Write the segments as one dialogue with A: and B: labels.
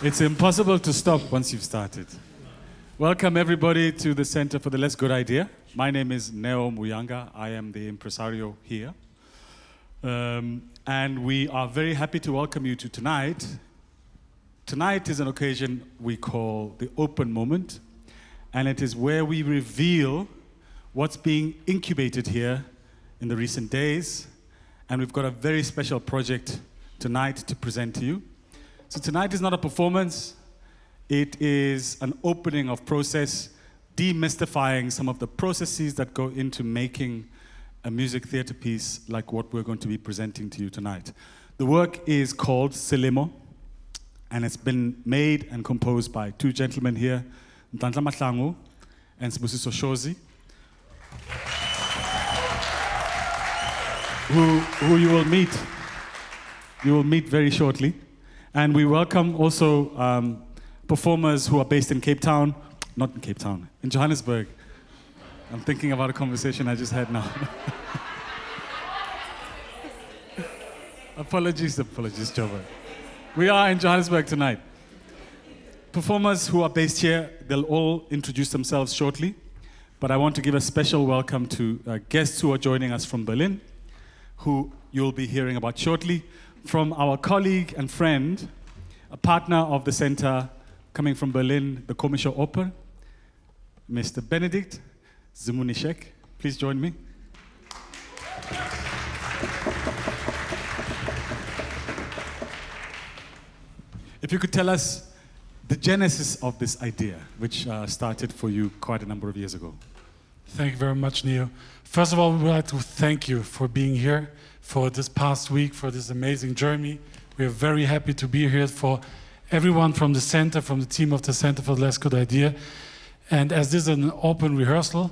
A: It's impossible to stop once you've started. Welcome everybody to the Center for the Less Good Idea. My name is Neo Muyanga. I am the impresario here. And we are very happy to welcome you to tonight. Tonight is an occasion we call the open moment. And it is where we reveal what's being incubated here in the recent days. And we've got a very special project tonight to present to you. So tonight is not a performance, it is an opening of process, demystifying some of the processes that go into making a music theater piece like what we're going to be presenting to you tonight. The work is called Selemo, and it's been made and composed by two gentlemen here, Nhlanhla Mahlangu and Sbusiso Shozi, who you will meet. You will meet very shortly. And we welcome also performers who are based in Cape Town, not in Cape Town, in Johannesburg. I'm thinking about a conversation I just had now. Apologies, Joba. We are in Johannesburg tonight. Performers who are based here, they'll all introduce themselves shortly, but I want to give a special welcome to guests who are joining us from Berlin, who you'll be hearing about shortly. From our colleague and friend, a partner of the center coming from Berlin, the Komische Oper, Mr. Benedikt Zimunishek. Please join me. If you could tell us the genesis of this idea, which started for you quite a number of years ago.
B: Thank you very much, Neo. First of all, we'd like to thank you for being here for this past week, for this amazing journey. We are very happy to be here for everyone from the center, from the team of the Center for the Less Good Idea. And as this is an open rehearsal,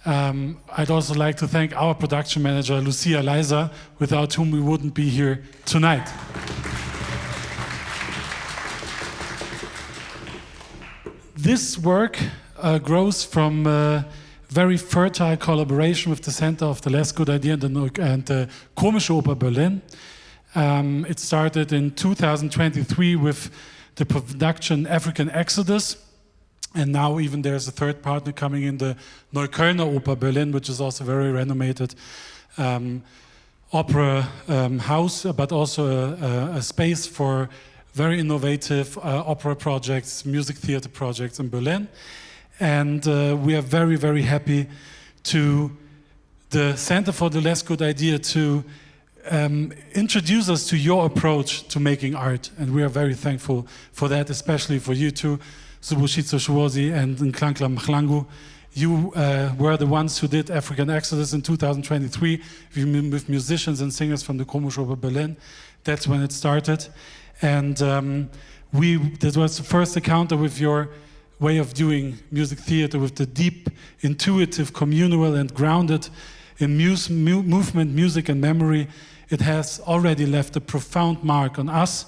B: I'd also like to thank our production manager, Lucia Leiser, without whom we wouldn't be here tonight. This work grows from very fertile collaboration with the Center of the Less Good Idea and the Komische Oper Berlin. It started in 2023 with the production African Exodus, and now even there's a third partner coming in, the Neuköllner Oper Berlin, which is also a very renowned opera house, but also a space for very innovative opera projects, music theater projects in Berlin. And we are very, very happy to the Center for the Less Good Idea to introduce us to your approach to making art. And we are very thankful for that, especially for you two, Sbusiso Shozi and Nhlanhla Mahlangu. You were the ones who did African Exodus in 2023 with musicians and singers from the Komische Oper Berlin. That's when it started. And that was the first encounter with your way of doing music theater, with the deep, intuitive, communal and grounded in movement, music, and memory, it has already left a profound mark on us,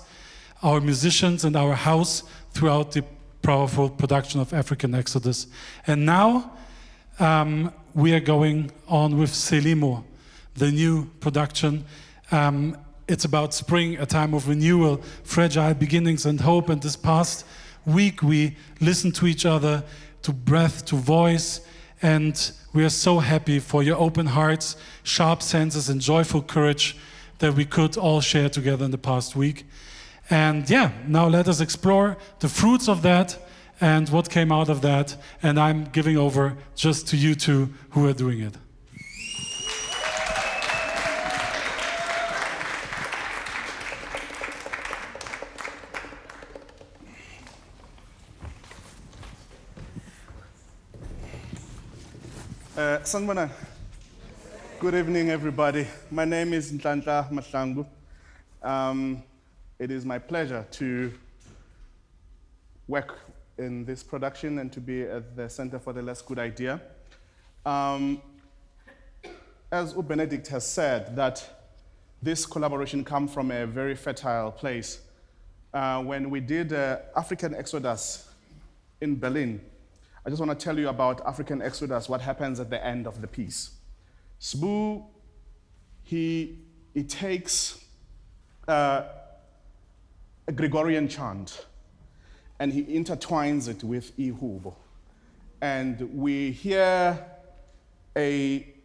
B: our musicians, and our house throughout the powerful production of African Exodus. And now we are going on with Selimo, the new production. It's about spring, a time of renewal, fragile beginnings and hope. And this past week we listened to each other, to breath, to voice, and we are so happy for your open hearts, sharp senses, and joyful courage that we could all share together in the past week. And yeah, now let us explore the fruits of that and what came out of that. And I'm giving over just to you two who are doing it.
C: Sanibona. Good evening, everybody. My name is Nhlanhla Mahlangu. It is my pleasure to work in this production and to be at the Center for the Less Good Idea. As Benedict has said, that this collaboration comes from a very fertile place. When we did African Exodus in Berlin, I just want to tell you about African Exodus, what happens at the end of the piece. Sbu, he takes a Gregorian chant and he intertwines it with ihubo. And we hear a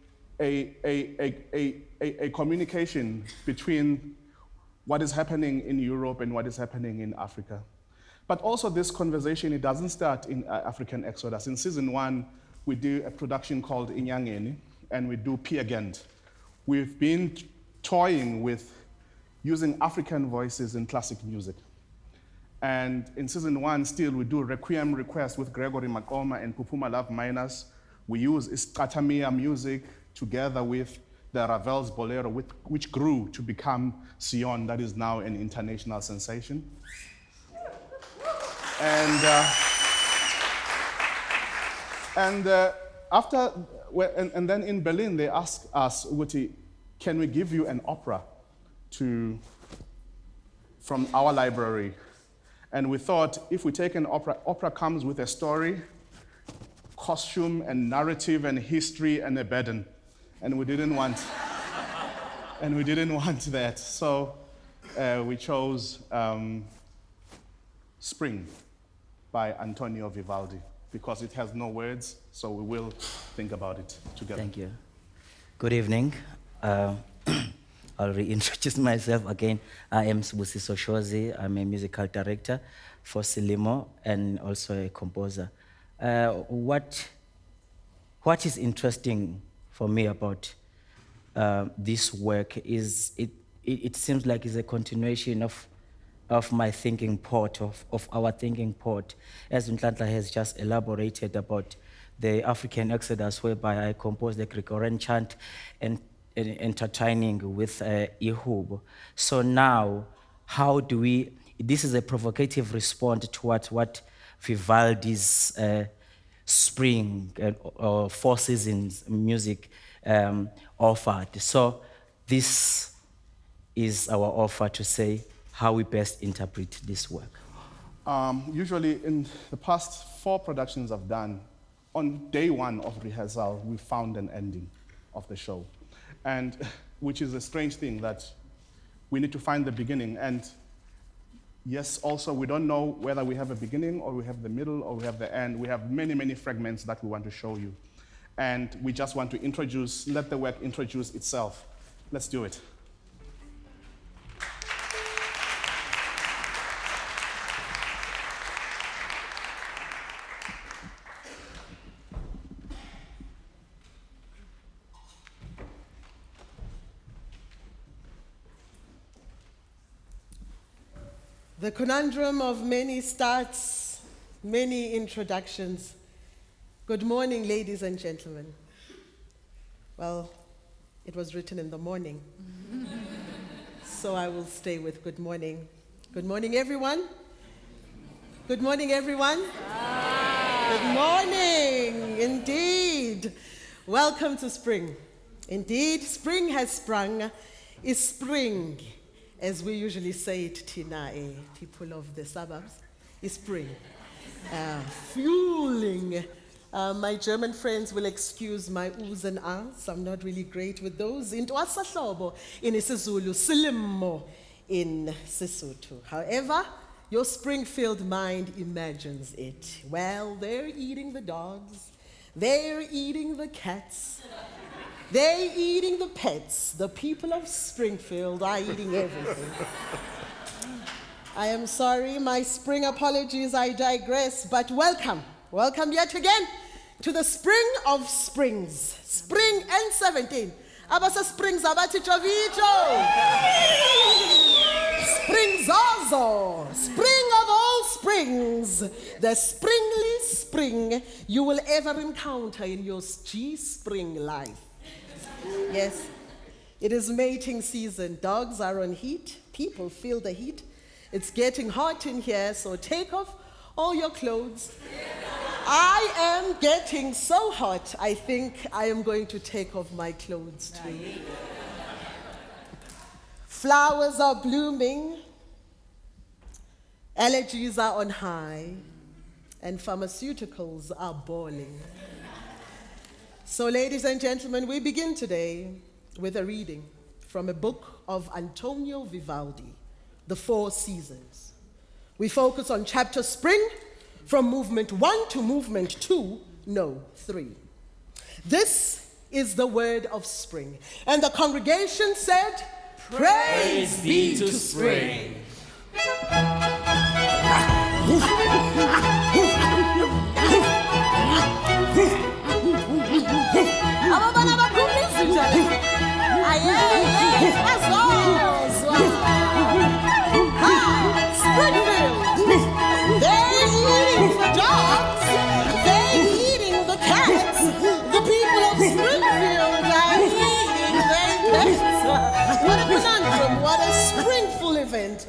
C: communication between what is happening in Europe and what is happening in Africa. But also this conversation, it doesn't start in African Exodus. In season 1, we do a production called Inyangeni, and we do Peer Gent. We've been toying with using African voices in classic music. And in season 1, still, we do Requiem Request with Gregory Makoma and Pupuma Love Minors. We use Iskatamia music together with the Ravel's Bolero, which grew to become Sion, that is now an international sensation. And then in Berlin, they asked us, Uguti, can we give you an opera from our library? And we thought, if we take an opera comes with a story, costume, and narrative, and history, and a burden. And we didn't want that. So we chose Spring by Antonio Vivaldi, because it has no words, so we will think about it together.
D: Thank you. Good evening. I'll reintroduce myself again. I am Sbusiso Shozi. I'm a musical director for Selimo and also a composer. What is interesting for me about this work is it seems like it's a continuation of my thinking pot, of our thinking pot, as Nhlanhla has just elaborated about the African Exodus, whereby I composed the Gregorian chant and intertwining with Ihub. So now, how do we, this is a provocative response to what Vivaldi's Spring or Four Seasons music offered. So this is our offer to say how we best interpret this work.
C: Usually in the past 4 productions I've done, on day 1 of rehearsal, we found an ending of the show. And which is a strange thing, that we need to find the beginning. And yes, also we don't know whether we have a beginning or we have the middle or we have the end. We have many, many fragments that we want to show you. And we just want to let the work introduce itself. Let's do it.
E: The conundrum of many starts, many introductions. Good morning, ladies and gentlemen. Well, it was written in the morning, so I will stay with good morning. Good morning, everyone. Good morning, everyone. Good morning, indeed. Welcome to spring. Indeed, spring has sprung. Is spring, as we usually say it, Tina, people of the suburbs, is spring. Fueling. My German friends will excuse my oohs and ahs. I'm not really great with those. Intwasahlobo in isiZulu, silimo in Sesotho. However, your Springfield mind imagines it. Well, they're eating the dogs. They're eating the cats. They're eating the pets. The people of Springfield are eating everything. I am sorry, my spring apologies, I digress, but welcome. Welcome yet again to the spring of springs. Spring N17. Abasa springs abati chovito. Spring Zazo. Spring of all springs. The springly spring you will ever encounter in your G-spring life. Yes, it is mating season. Dogs are on heat. People feel the heat. It's getting hot in here, so take off all your clothes. I am getting so hot, I think I am going to take off my clothes too. Flowers are blooming, allergies are on high, and pharmaceuticals are boiling. So, ladies and gentlemen, we begin today with a reading from a book of Antonio Vivaldi, The Four Seasons. We focus on chapter Spring, from movement 1 to movement 2, no, 3. This is the word of spring. And the congregation said, Praise be to spring. Springfield, they're eating the dogs, they're eating the cats, the people of Springfield are eating their pets. What a conundrum, what a springful event.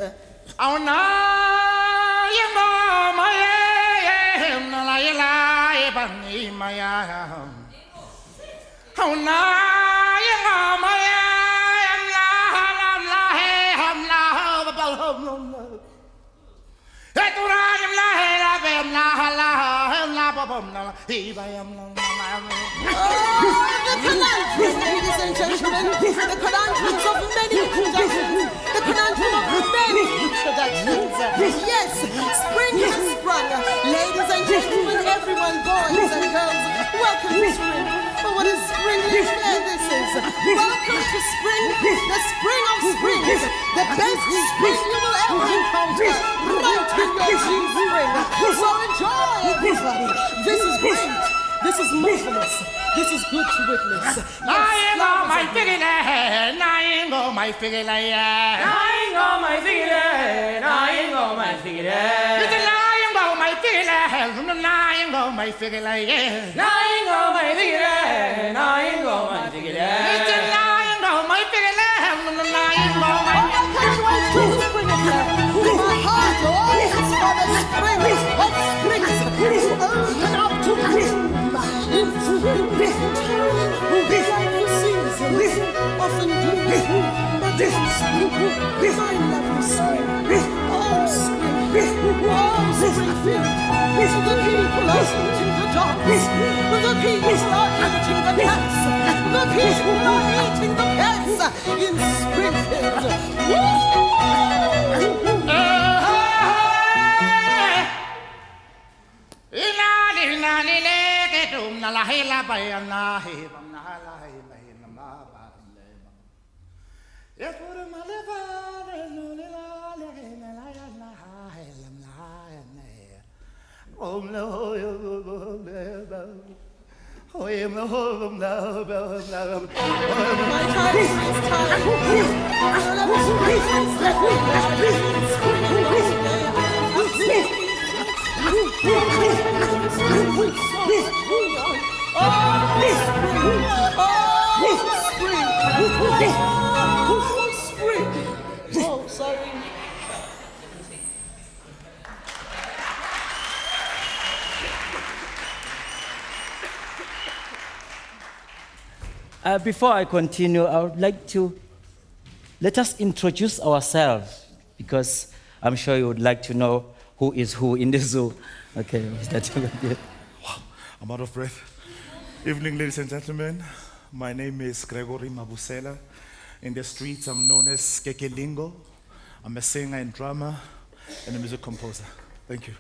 F: Oh, no, you know,
E: Ladies and gentlemen, the conundrums of many introductions. The conundrum of many introductions. Yes, spring has sprung. Ladies and gentlemen, everyone, boys and girls, welcome to spring. But what a springly fair this is. Welcome to spring, the spring of springs. The best spring you will ever encounter. Right in your G-spring. So enjoy, everybody. This is great. This is marvelous. This is good to witness. Yes,
F: my figure, my figure, my figure, my figure. It's a lying go, my figure, lying go, my figure, lying go, my figure, lying go, my figure. It's a lying go, my figure, lying go, my
E: my heart longs for the spring of springs to open up to bloom. Often do, but this spring, my lovely spring, oh spring, oh Springfield, the people are eating the dogs, the people are eating the cats, the people are eating the pets in Springfield. Oh, sorry.
D: Before I continue, I would like to let us introduce ourselves, because I'm sure you would like to know who is who in the zoo. Okay,
G: I'm out of breath. Evening, ladies and gentlemen. My name is Gregory Mabusela. In the streets, I'm known as Kekelingo. I'm a singer and drummer and a music composer. Thank you.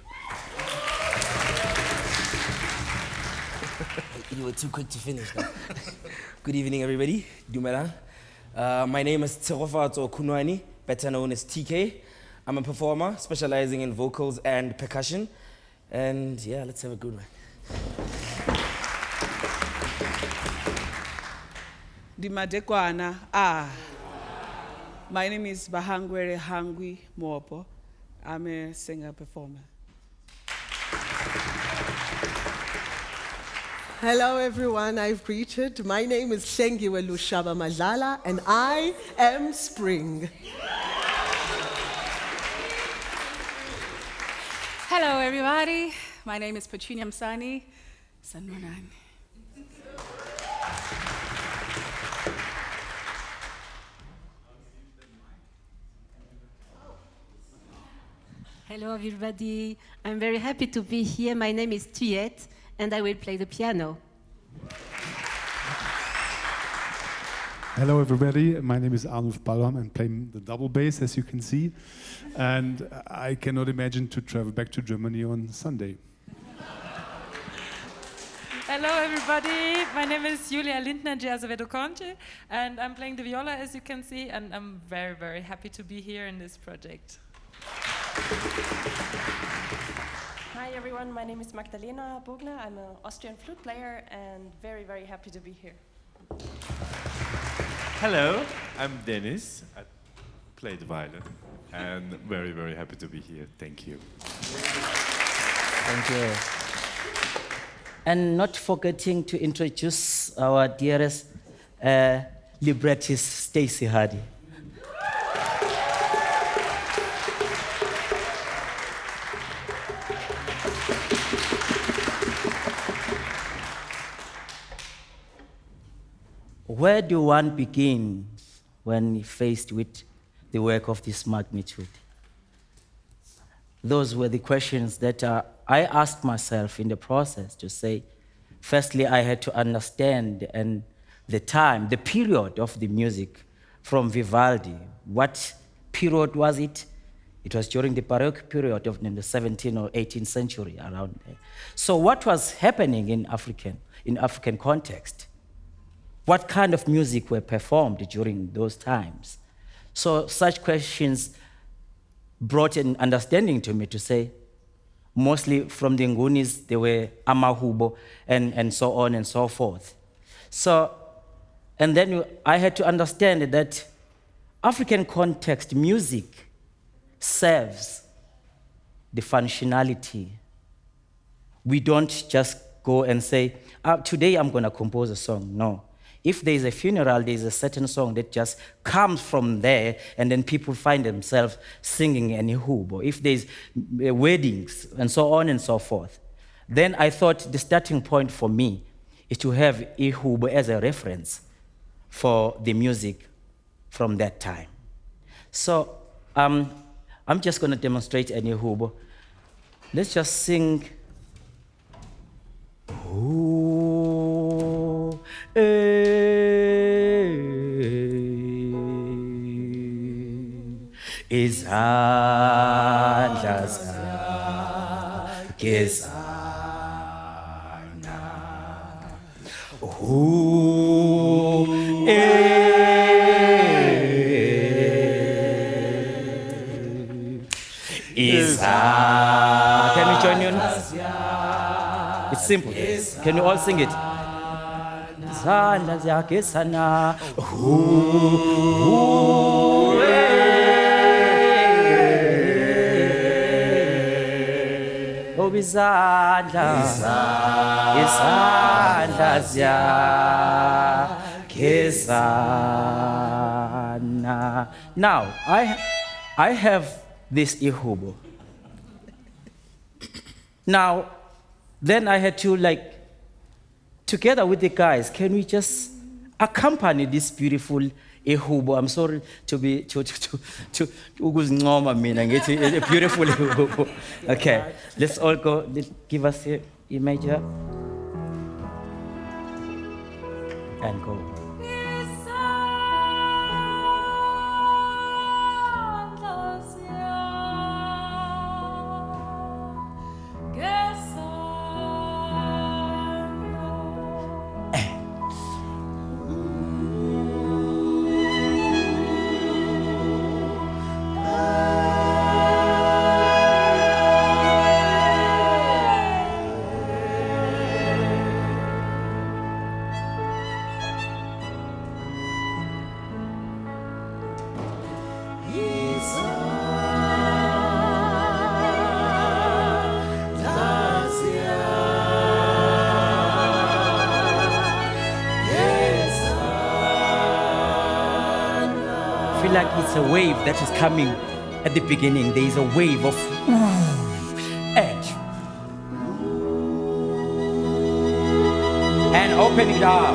H: You were too quick to finish that. Good evening, everybody. Dumelang. My name is Tsegofatso Khunwane, better known as TK. I'm a performer specializing in vocals and percussion. And yeah, let's have a good one.
I: Dimadekwana. My name is Vhahangwele Moopo. I'm a singer-performer.
E: Hello, everyone. I've greeted. My name is Hlengiwe Lushaba Madlala, and I am Spring.
J: Hello, everybody. My name is Pertunia Msani. Sanmonani.
K: Hello, everybody. I'm very happy to be here. My name is Tuyêt, and I will play the piano.
L: Hello, everybody. My name is Arnulf Ballhorn. I'm playing the double bass, as you can see. And I cannot imagine to travel back to Germany on Sunday.
M: Hello, everybody. My name is Lindner, and I'm playing the viola, as you can see, and I'm very, very happy to be here in this project.
N: Hi everyone, my name is Magdalena Bogner. I'm an Austrian flute player and very, very happy to be here.
O: Hello, I'm Deniz. I play the violin and very, very happy to be here. Thank you.
D: Thank you. And not forgetting to introduce our dearest librettist, Stacey Hardy. Where do one begin when faced with the work of this magnitude? Those were the questions that I asked myself in the process to say, firstly, I had to understand and the time, the period of the music from Vivaldi. What period was it? It was during the Baroque period of the 17th or 18th century, around there. So what was happening in African context? What kind of music were performed during those times? So such questions brought an understanding to me to say, mostly from the Ngunis, there were amahubo and so on and so forth. So, and then I had to understand that African context music serves the functionality. We don't just go and say, today I'm going to compose a song. No. If there's a funeral, there's a certain song that just comes from there, and then people find themselves singing an ihubo. If there's weddings, and so on and so forth. Then I thought the starting point for me is to have ihubo as a reference for the music from that time. So I'm just going to demonstrate an ihubo. Let's just sing. Ooh, izandla zakhe zana Can we join you? It's simple. Can we all sing it? Izandla zakhe zana izandla zakhe zana. Now, I have this ihubo. Now, then I had to, together with the guys, can we just accompany this beautiful ehubo. I'm sorry to be ukuzincoma mina ngithi a beautiful ehubo. Okay, let's all go. Give us the image here. And go. Like it's a wave that is coming at the beginning. There is a wave of edge and open it up.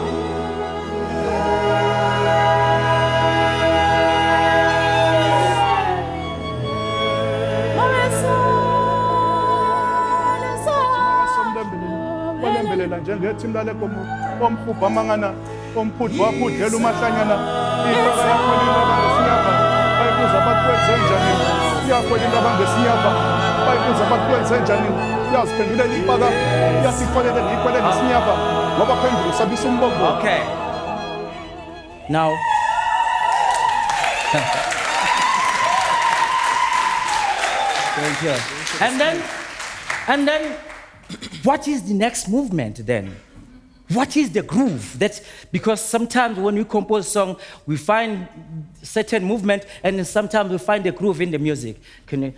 D: Okay. Now. Thank you. And then, what is the next movement then? What is the groove? That's because sometimes when we compose a song, we find certain movement, and then sometimes we find the groove in the music. Can you?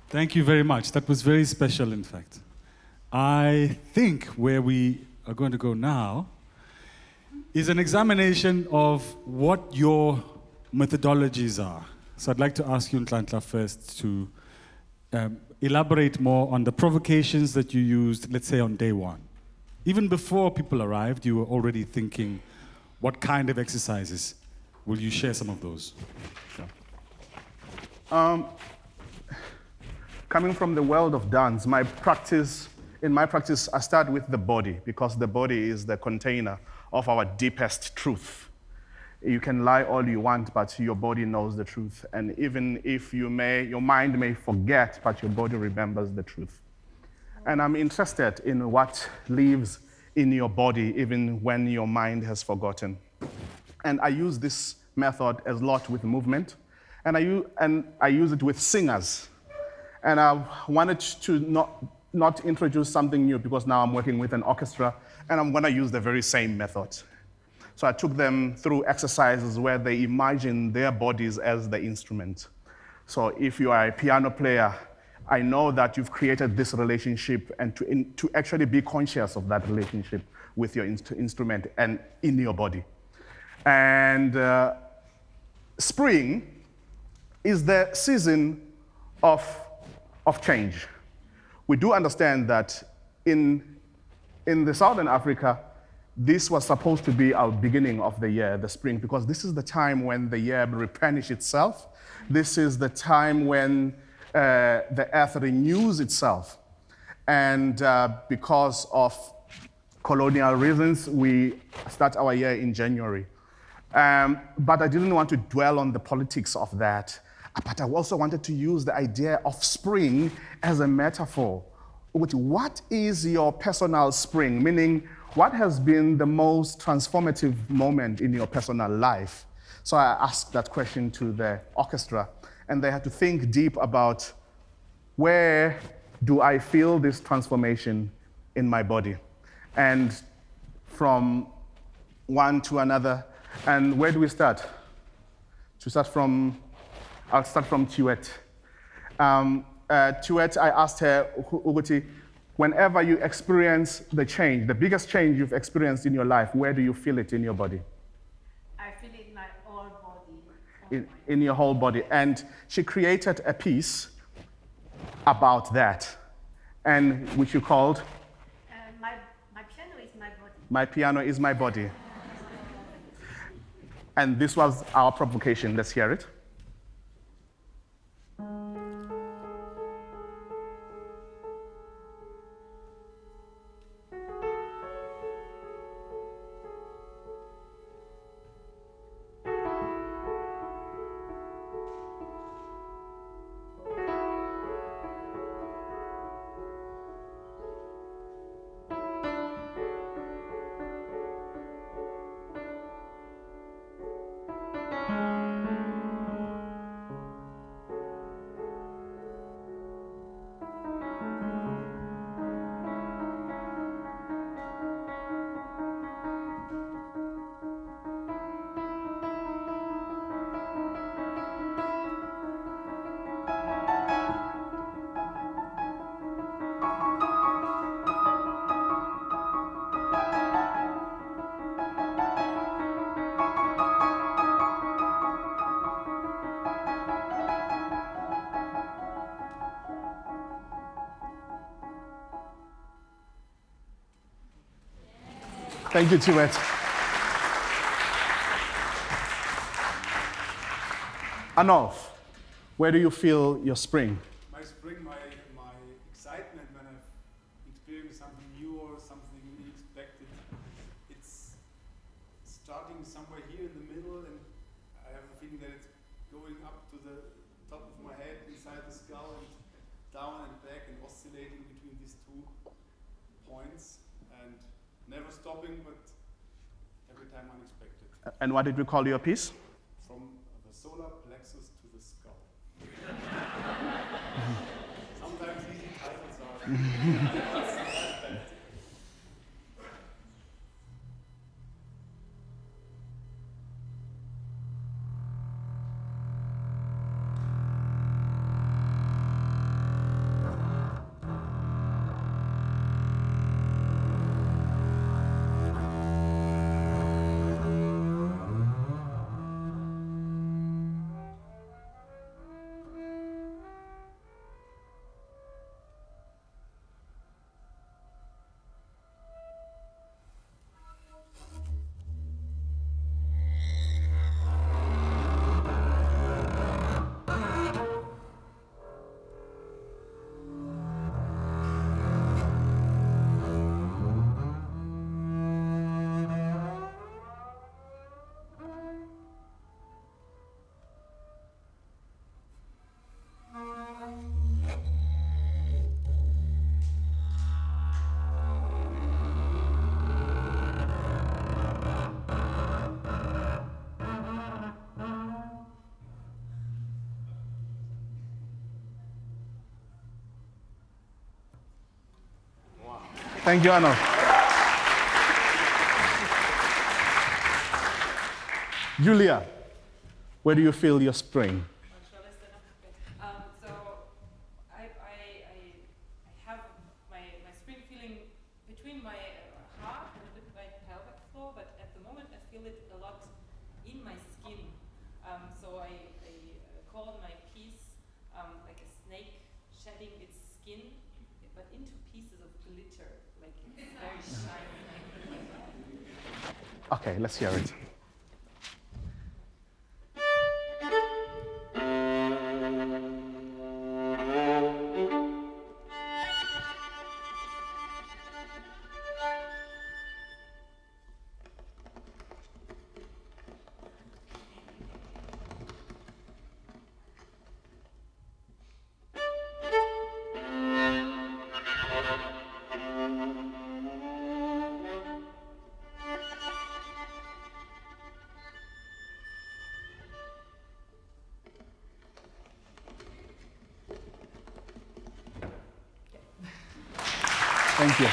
A: Thank you very much. That was very special, in fact. I think where we are going to go now is an examination of what your methodologies are. So I'd like to ask you, Nhlanhla, first to elaborate more on the provocations that you used, let's say, on day one. Even before people arrived, you were already thinking, what kind of exercises? Will you share some of those?
C: Yeah. Coming from the world of dance, in my practice, I start with the body, because the body is the container of our deepest truth. You can lie all you want, but your body knows the truth. And even if your mind may forget, but your body remembers the truth. And I'm interested in what lives in your body, even when your mind has forgotten. And I use this method a lot with movement, and I use it with singers. And I wanted to not introduce something new, because now I'm working with an orchestra, and I'm gonna use the very same method. So I took them through exercises where they imagine their bodies as the instrument. So if you are a piano player, I know that you've created this relationship, and to actually be conscious of that relationship with your instrument and in your body. And spring is the season of change. We do understand that in the Southern Africa, this was supposed to be our beginning of the year, the spring, because this is the time when the year replenishes itself. This is the time when the earth renews itself. And because of colonial reasons, we start our year in January. But I didn't want to dwell on the politics of that. But I also wanted to use the idea of spring as a metaphor. What is your personal spring? Meaning, what has been the most transformative moment in your personal life? So I asked that question to the orchestra, and they had to think deep about, where do I feel this transformation in my body? And from one to another, and where do we start? I'll start from Tuyêt. Tuyêt, I asked her, Uguti, whenever you experience the change, the biggest change you've experienced in your life, where do you feel it in your body?
K: I feel it in my whole body.
C: In your whole body. And she created a piece about that, and which you called?
K: My piano is my body.
C: My piano is my body. And this was our provocation. Let's hear it. Thank you, Tuyêt. Arnulf, where do you feel your spring?
L: My spring, my excitement when I've experienced something new or something unexpected, it's starting somewhere here in the middle, and I have a feeling that it's going up to the top of my head, inside the skull, and down and back, and oscillating between these 2 points, and never stopping, but every time unexpected.
C: And what did we call your piece?
L: From the solar plexus to the skull. Sometimes easy titles are.
C: Thank you, Arnulf. Julia, where do you feel your spring?
M: So I have my spring feeling between my heart and a bit my pelvic floor, but at the moment I feel it a lot in my skin. So I call my piece like a snake shedding its skin, but into pieces of glitter, like it's very shiny.
C: Okay, let's hear it. Thank you.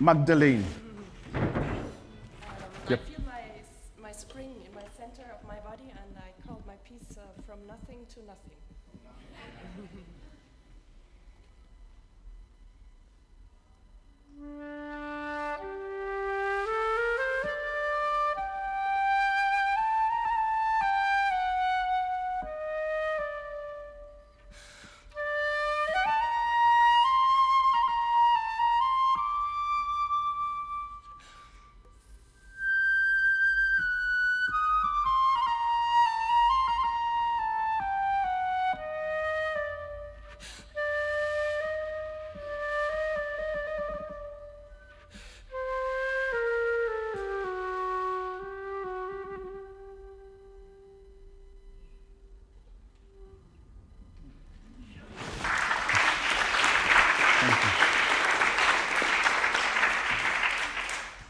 C: Magdalena.
N: I feel my spring in my center of my body, and I called my piece From Nothing to Nothing.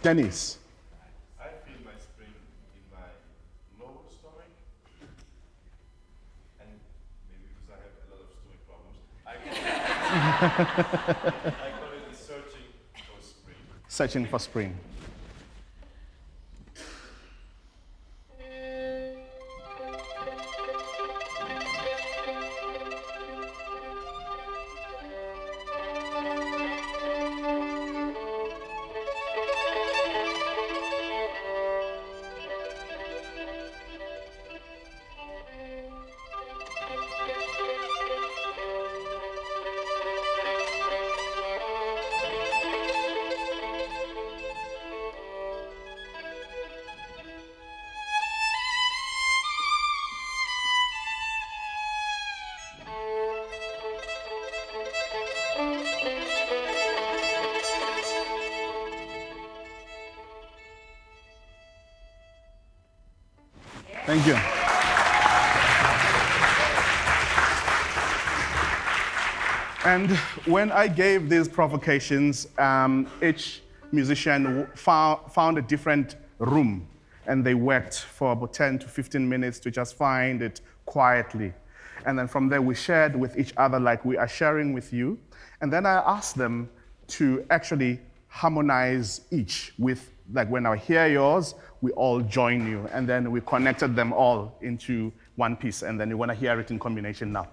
C: Deniz.
O: I feel my spring in my lower stomach, and maybe because I have a lot of stomach problems, I call it searching for spring.
C: Searching for spring. Thank you. And when I gave these provocations, each musician found a different room, and they worked for about 10 to 15 minutes to just find it quietly. And then from there, we shared with each other like we are sharing with you. And then I asked them to actually harmonize each with, like when I hear yours, we all join you. And then we connected them all into one piece. And then you want to hear it in combination now.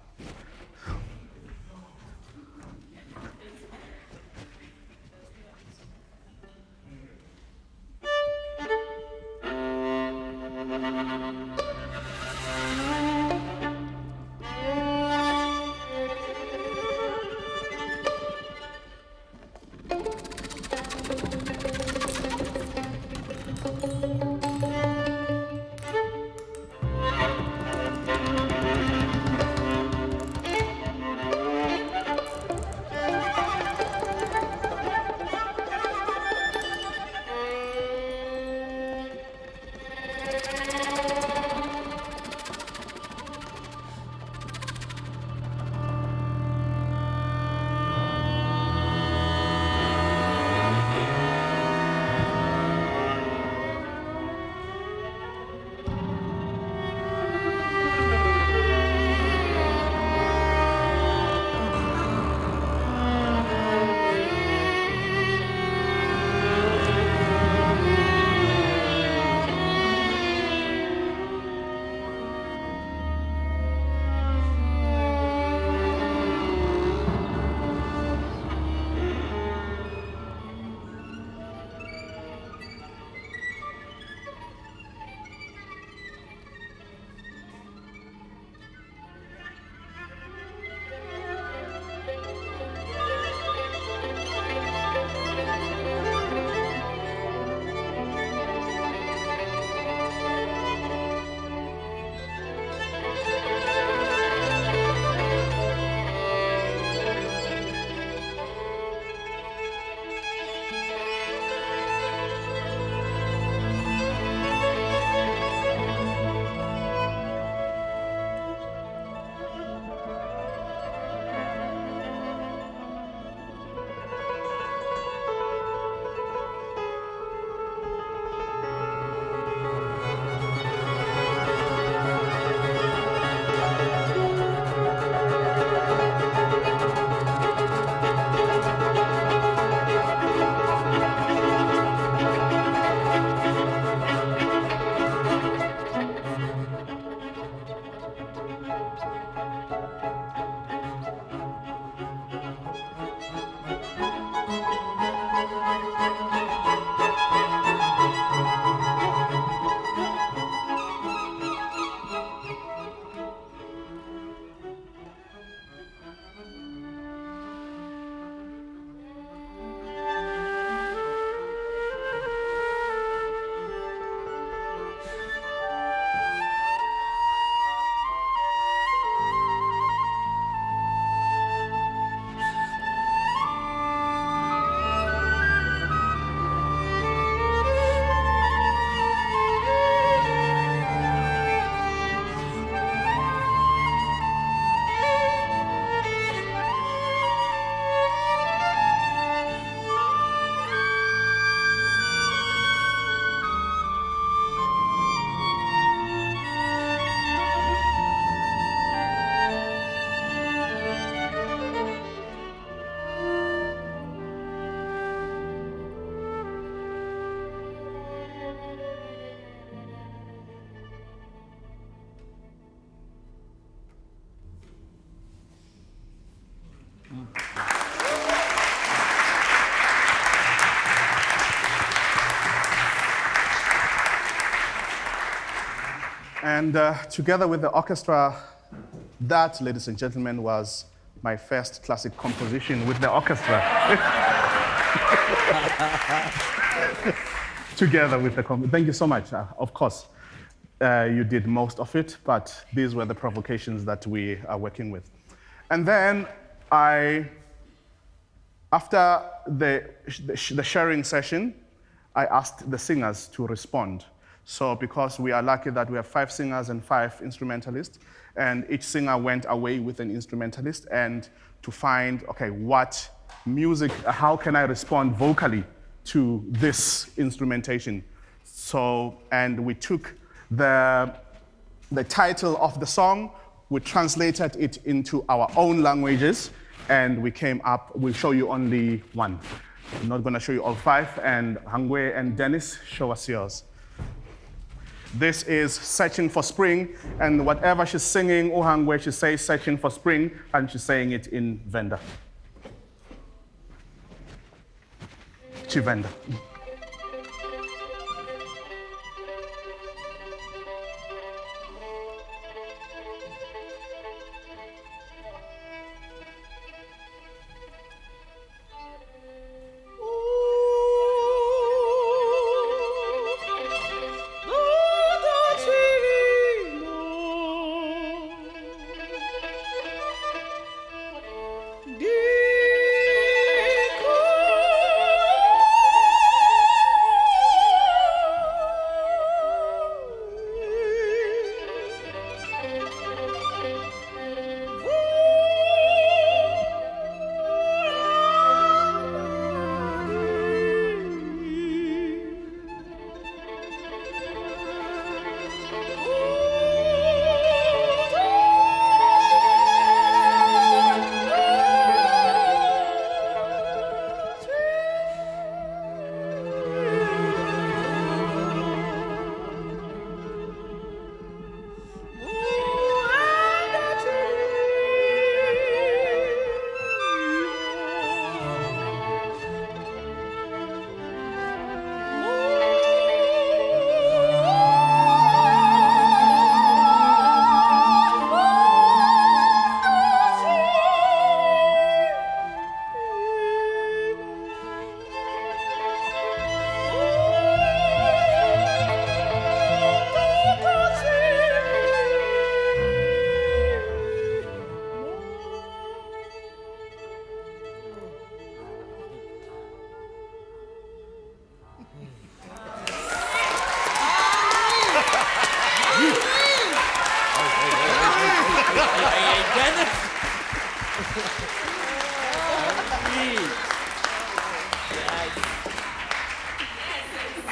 C: And together with the orchestra, that, ladies and gentlemen, was my first classic composition with the orchestra. Together with the thank you so much. Of course, you did most of it, but these were the provocations that we are working with. And then after the sharing session, I asked the singers to respond. So because we are lucky that we have 5 singers and 5 instrumentalists, and each singer went away with an instrumentalist and to find, okay, what music, how can I respond vocally to this instrumentation? So, and we took the title of the song, we translated it into our own languages, and we came up, we'll show you only one. I'm not gonna show you all 5, and Vhahangwele and Deniz, show us yours. This is Searching for Spring, and whatever she's singing, Vhahangwele, she says Searching for Spring, and she's saying it in Venda. Chivenda.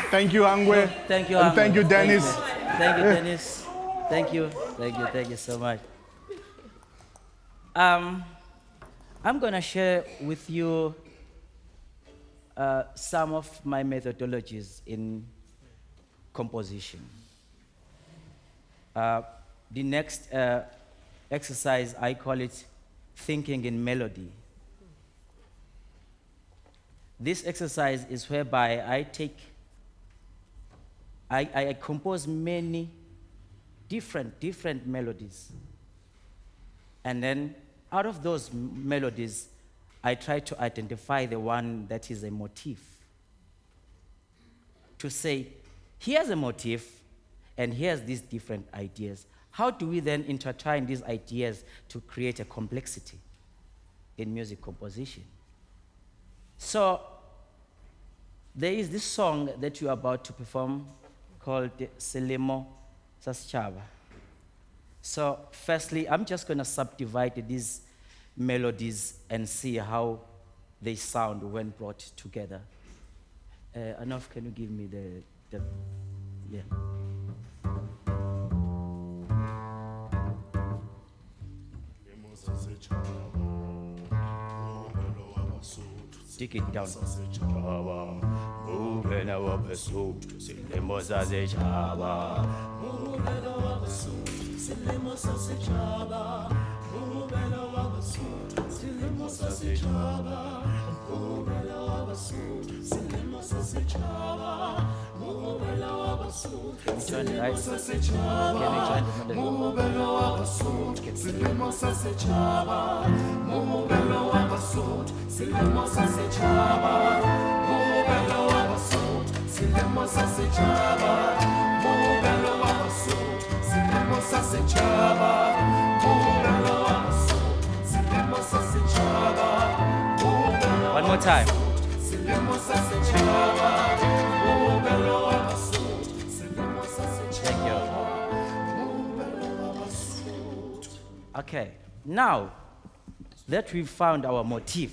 C: Thank you, Vhahangwele.
D: Thank you,
C: and thank you,
D: Thank
C: Deniz.
D: Thank you, Deniz. Thank you so much. I'm gonna share with you some of my methodologies in composition. The next exercise, I call it thinking in melody. This exercise is whereby I compose many different melodies. And then out of those melodies, I try to identify the one that is a motif. To say, here's a motif, and here's these different ideas. How do we then intertwine these ideas to create a complexity in music composition? So, there is this song that you're about to perform called Selemo Sasichaba. So, firstly, I'm just going to subdivide these melodies and see how they sound when brought together. Arnulf, can you give me the yeah. Stick it down. turn it, right? Can we join the One more time. Thank you. Okay, now that we've found our motif,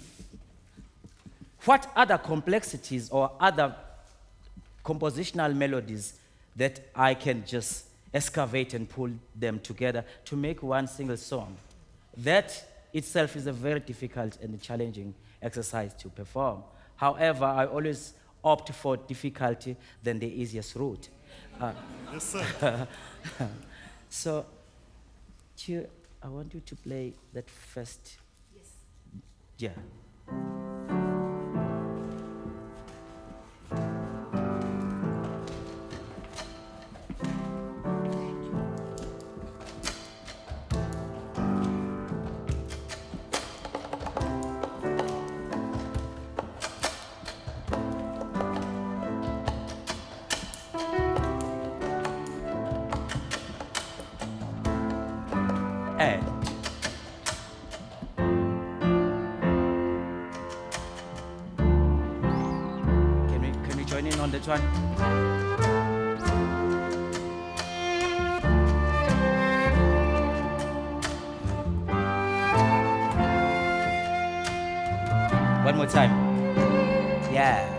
D: what other complexities or other compositional melodies that I can just excavate and pull them together to make one single song? That itself is a very difficult and challenging exercise to perform. However, I always opt for difficulty than the easiest route.
G: Yes, sir.
D: So, I want you to play that first. Yes. Yeah. Can we join in on that one? One more time. Yeah.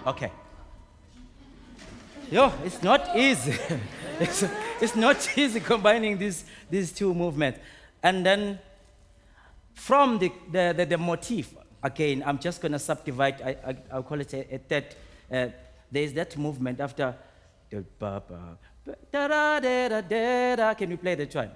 D: Okay. Yo, it's not easy. it's not easy combining these two movements. And then from the motif, again, I'm just going to subdivide, I'll call it a third. There's that movement after. Can you play that one?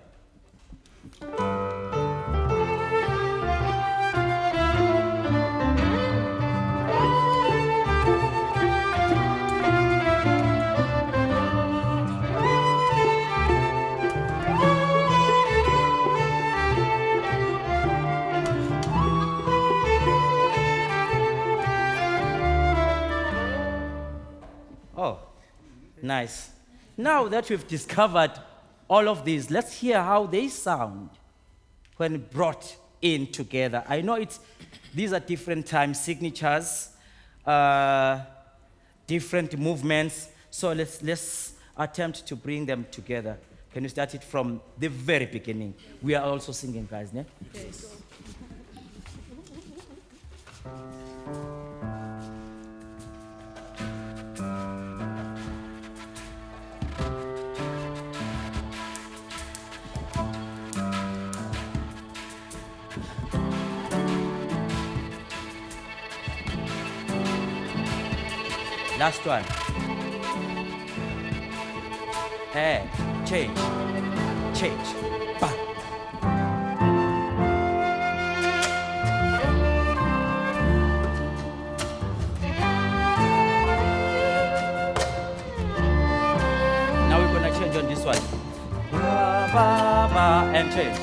D: Oh, nice. Now that we've discovered all of these, let's hear how they sound when brought in together. I know these are different time signatures, different movements, so let's attempt to bring them together. Can you start it from the very beginning? We are also singing, guys, ne?
E: Yes.
D: Last one. Hey, change. Bang. Now we're gonna change on this one. Ba, ba, ba, and change.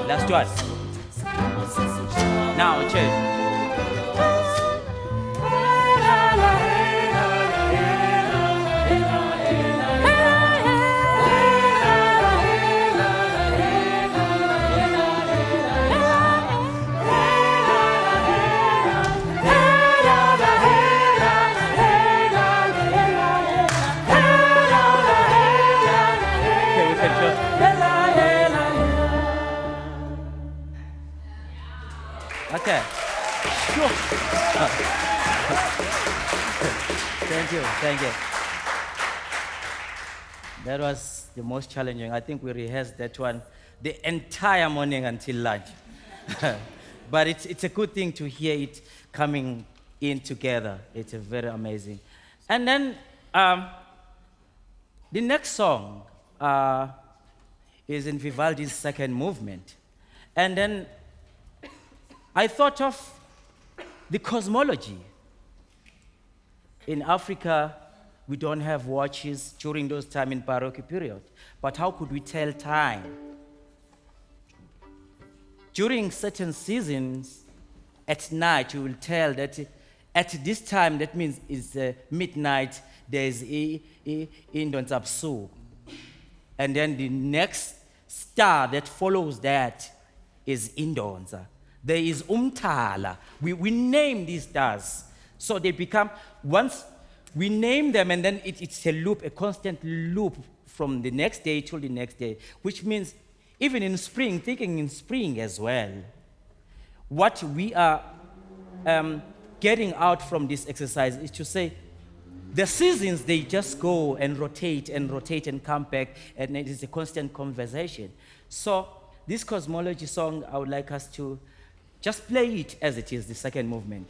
D: Last one. Now change. Thank you, thank you. That was the most challenging. I think we rehearsed that one the entire morning until lunch. But it's a good thing to hear it coming in together. It's a very amazing. And then the next song is in Vivaldi's second movement. And then I thought of the cosmology. In Africa, we don't have watches during those time in Baroque period. But how could we tell time? During certain seasons, at night, you will tell that at this time, that means it's midnight, there's Indonsabsu. And then the next star that follows that is Indonza. There is Umtala. We name these stars. So they become, once we name them, and then it's a loop, a constant loop from the next day till the next day, which means even in spring, thinking in spring as well, what we are getting out from this exercise is to say, the seasons, they just go and rotate and come back, and it is a constant conversation. So this cosmology song, I would like us to just play it as it is, the second movement.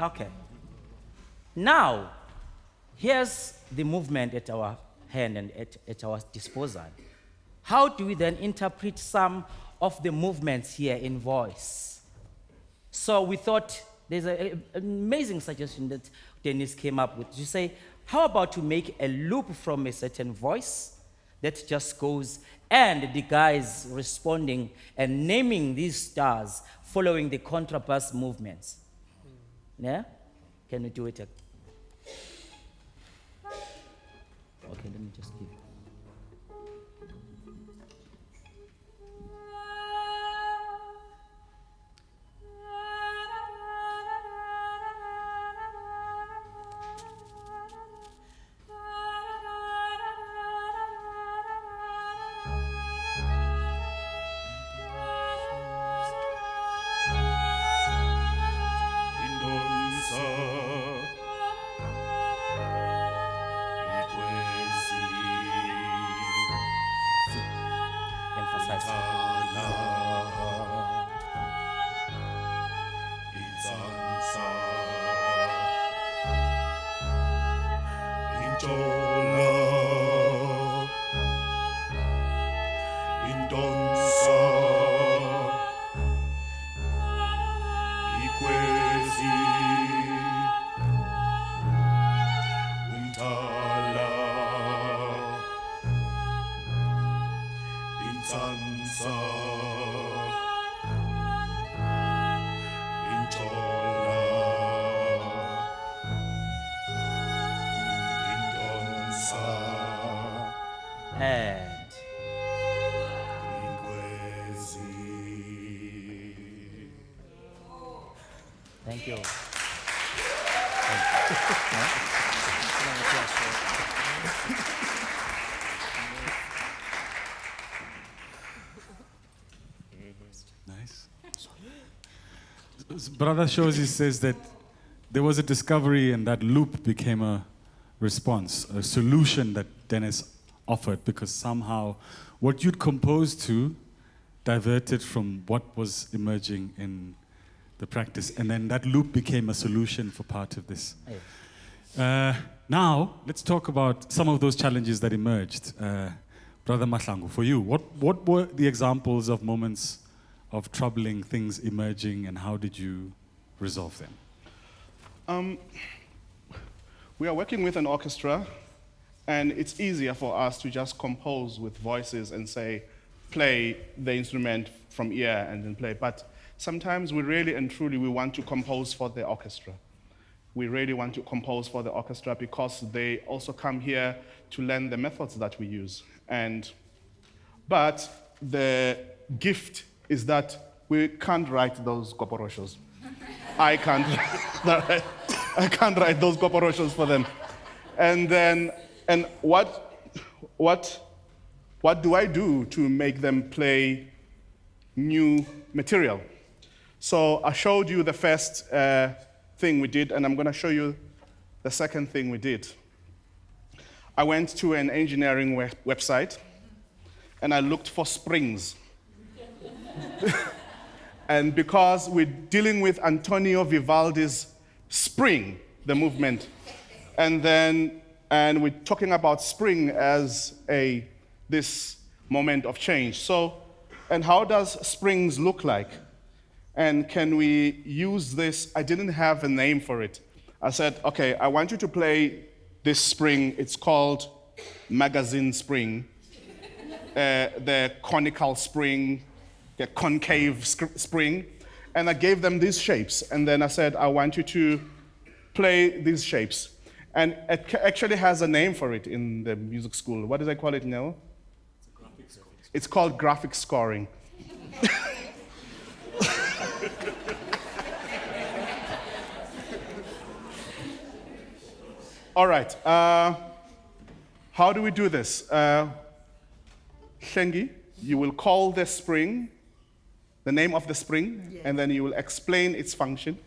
D: Okay. Now, here's the movement at our hand and at our disposal. How do we then interpret some of the movements here in voice? So we thought there's an amazing suggestion that Deniz came up with. You say, how about to make a loop from a certain voice that just goes, and the guys responding and naming these stars following the contrabass movements? Yeah? Can we do it? Okay, let me just give you. Thank you.
A: Nice. Brother Shozi says that there was a discovery and that loop became a response, a solution that Deniz offered, because somehow what you'd composed to diverted from what was emerging in the practice, and then that loop became a solution for part of this. Now, let's talk about some of those challenges that emerged. Brother Mahlangu, for you, what were the examples of moments of troubling things emerging, and how did you resolve them?
C: We are working with an orchestra, and it's easier for us to just compose with voices and say, play the instrument from ear and then play. But sometimes we really and truly we want to compose for the orchestra. We really want to compose for the orchestra because they also come here to learn the methods that we use. But the gift is that we can't write those koporoshos. I can't write those koporoshos for them. And what do I do to make them play new material? So I showed you the first thing we did, and I'm going to show you the second thing we did. I went to an engineering website, and I looked for springs. And because we're dealing with Antonio Vivaldi's Spring, the movement, and we're talking about spring as this moment of change. So, and how does springs look like? And can we use this? I didn't have a name for it. I said, okay, I want you to play this spring. It's called magazine spring, the conical spring, the concave spring. And I gave them these shapes. And then I said, I want you to play these shapes. And it actually has a name for it in the music school. What do they call it now? It's called graphic scoring. All right. How do we do this? Hlengi, you will call the spring, the name of the spring, yes. And then you will explain its function.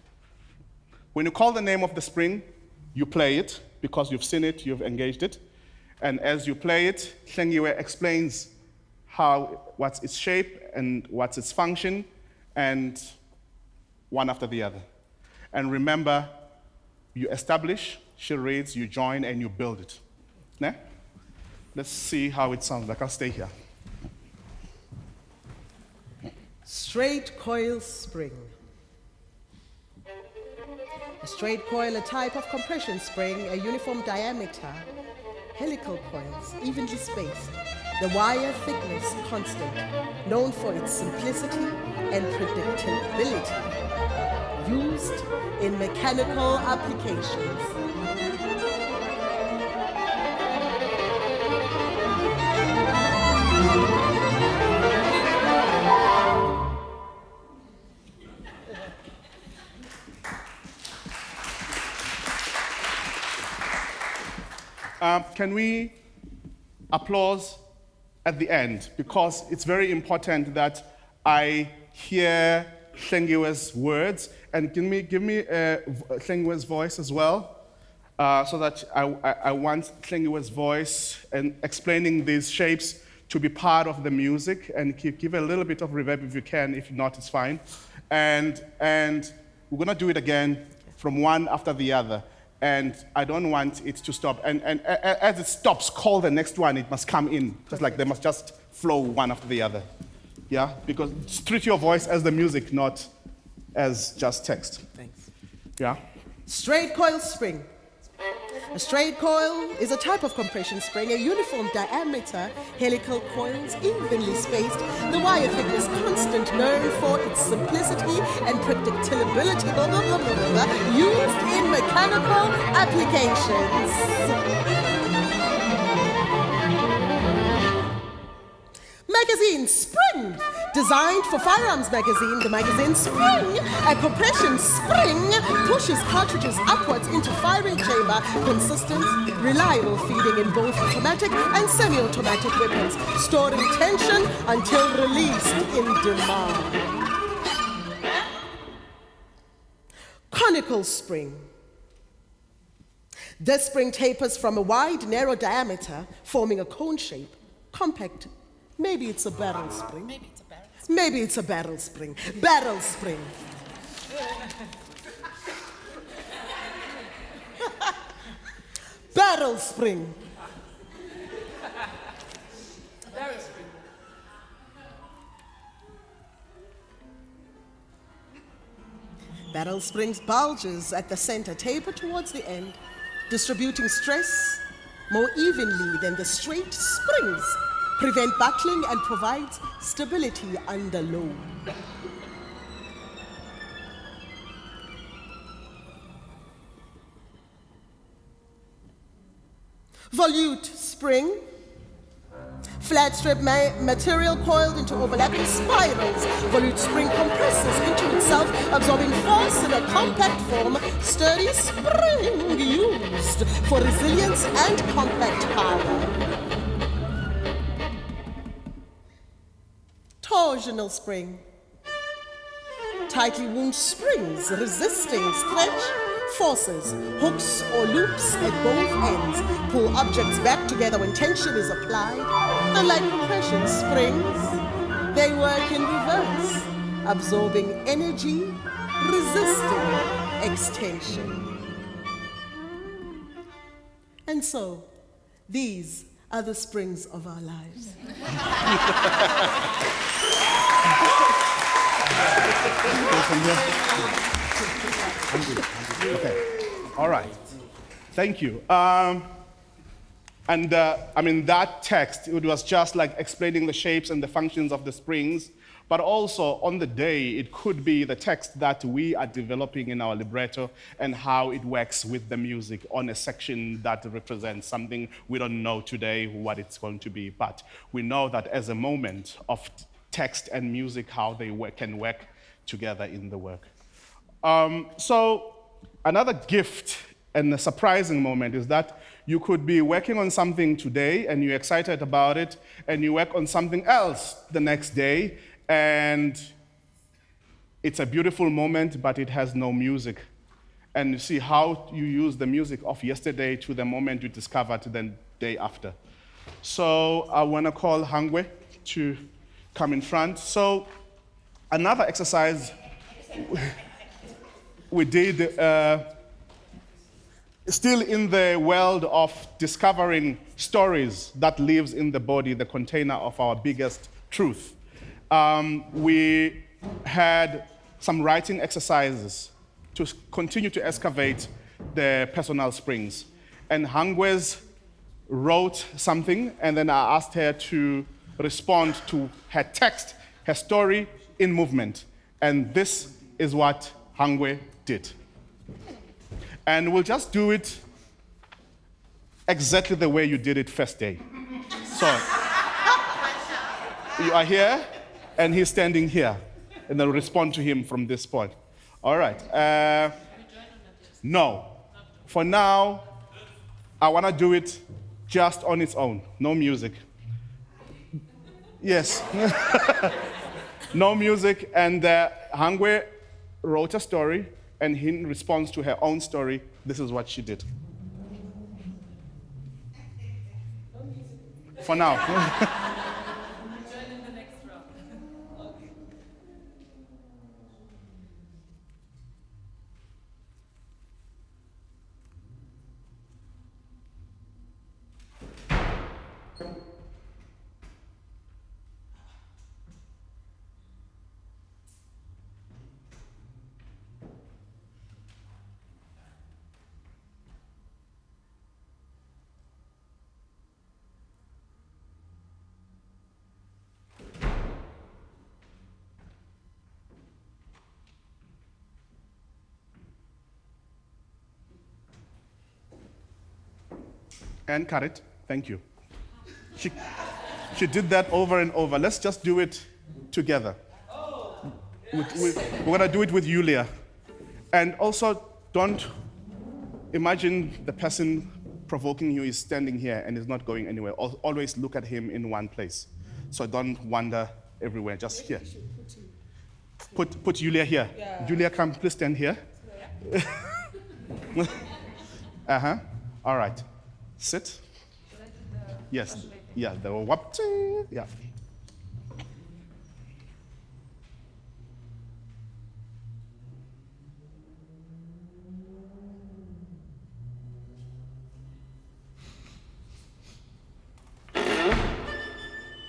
C: When you call the name of the spring, you play it because you've seen it, you've engaged it. And as you play it, Hlengiwe explains what's its shape and what's its function, and one after the other. And remember, you establish, she reads, you join, and you build it. Nah? Let's see how it sounds like. I'll stay here.
E: Straight coil spring. A straight coil, a type of compression spring, a uniform diameter, helical coils, evenly spaced, the wire thickness constant, known for its simplicity and predictability, used in mechanical applications.
C: Can we applause at the end? Because it's very important that I hear Hlengiwe's words, and give me Hlengiwe's voice as well, so that I want Hlengiwe's voice and explaining these shapes to be part of the music, and give a little bit of reverb if you can. If not, it's fine. And we're gonna do it again from one after the other. And I don't want it to stop. And as it stops, call the next one. It must come in. Just like they must just flow one after the other. Yeah? Because treat your voice as the music, not as just text.
E: Thanks.
C: Yeah?
E: Straight coil spring. A straight coil is a type of compression spring, a uniform diameter, helical coils, evenly spaced, the wire thickness constant, known for its simplicity and predictability, used in mechanical applications. Magazine Spring, designed for Firearms Magazine, the magazine Spring, a compression spring, pushes cartridges upwards into firing chamber, consistent, reliable feeding in both automatic and semi-automatic weapons, storing tension until released in demand. Conical spring. This spring tapers from a wide, narrow diameter, forming a cone shape, compact. Maybe it's a barrel spring. Maybe it's a barrel spring. Barrel spring. Barrel spring. Barrel springs bulges at the center, taper towards the end, distributing stress more evenly than the straight springs, prevent buckling and provides stability under load. Volute spring. Flat strip material coiled into overlapping spirals. Volute spring compresses into itself, absorbing force in a compact form. Sturdy spring used for resilience and compact power. Torsional spring. Tightly wound springs resisting stretch forces, hooks or loops at both ends pull objects back together when tension is applied. Unlike compression springs, they work in reverse, absorbing energy, resisting extension. And so, these are the springs of our lives.
C: Okay. All right. Thank you. That text, it was just like explaining the shapes and the functions of the springs, but also on the day, it could be the text that we are developing in our libretto and how it works with the music on a section that represents something we don't know today what it's going to be, but we know that as a moment of text and music, how they can work together in the work. So another gift and a surprising moment is that you could be working on something today and you're excited about it, and you work on something else the next day, and it's a beautiful moment, but it has no music. And you see how you use the music of yesterday to the moment you discovered the day after. So I want to call Vhahangwele to come in front. So another exercise we did, still in the world of discovering stories that lives in the body, the container of our biggest truth. We had some writing exercises to continue to excavate the personal springs. And Vhahangwele wrote something, and then I asked her to respond to her text, her story in movement. And this is what Vhahangwele did. And we'll just do it exactly the way you did it first day. So, you are here, and he's standing here. And then respond to him from this point. All right. No. For now, I want to do it just on its own. No music. Yes. No music. And Vhahangwele wrote a story, and in response to her own story, this is what she did. For now. And cut it. Thank you. She did that over and over. Let's just do it together. We're going to do it with Julia. And also, don't imagine the person provoking you is standing here and is not going anywhere. Always look at him in one place. So don't wander everywhere, just here. Put Julia here. Yeah. Julia, come, please stand here. Uh-huh. All right. Sit. Yes. Yeah, the wap. Yeah.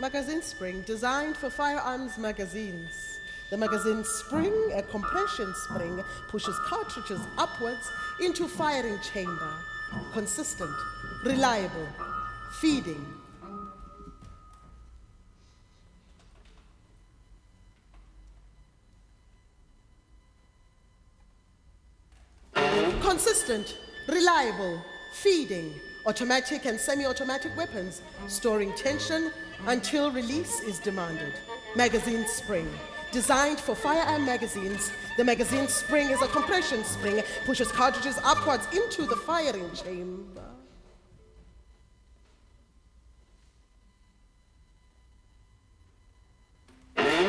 E: magazine spring designed for firearms magazines. The magazine spring, a compression spring, pushes cartridges upwards into firing chamber. Consistent, reliable, feeding. Consistent, reliable, feeding, automatic and semi-automatic weapons, storing tension until release is demanded. Magazine spring, designed for firearm magazines. The magazine spring is a compression spring, pushes cartridges upwards into the firing chamber.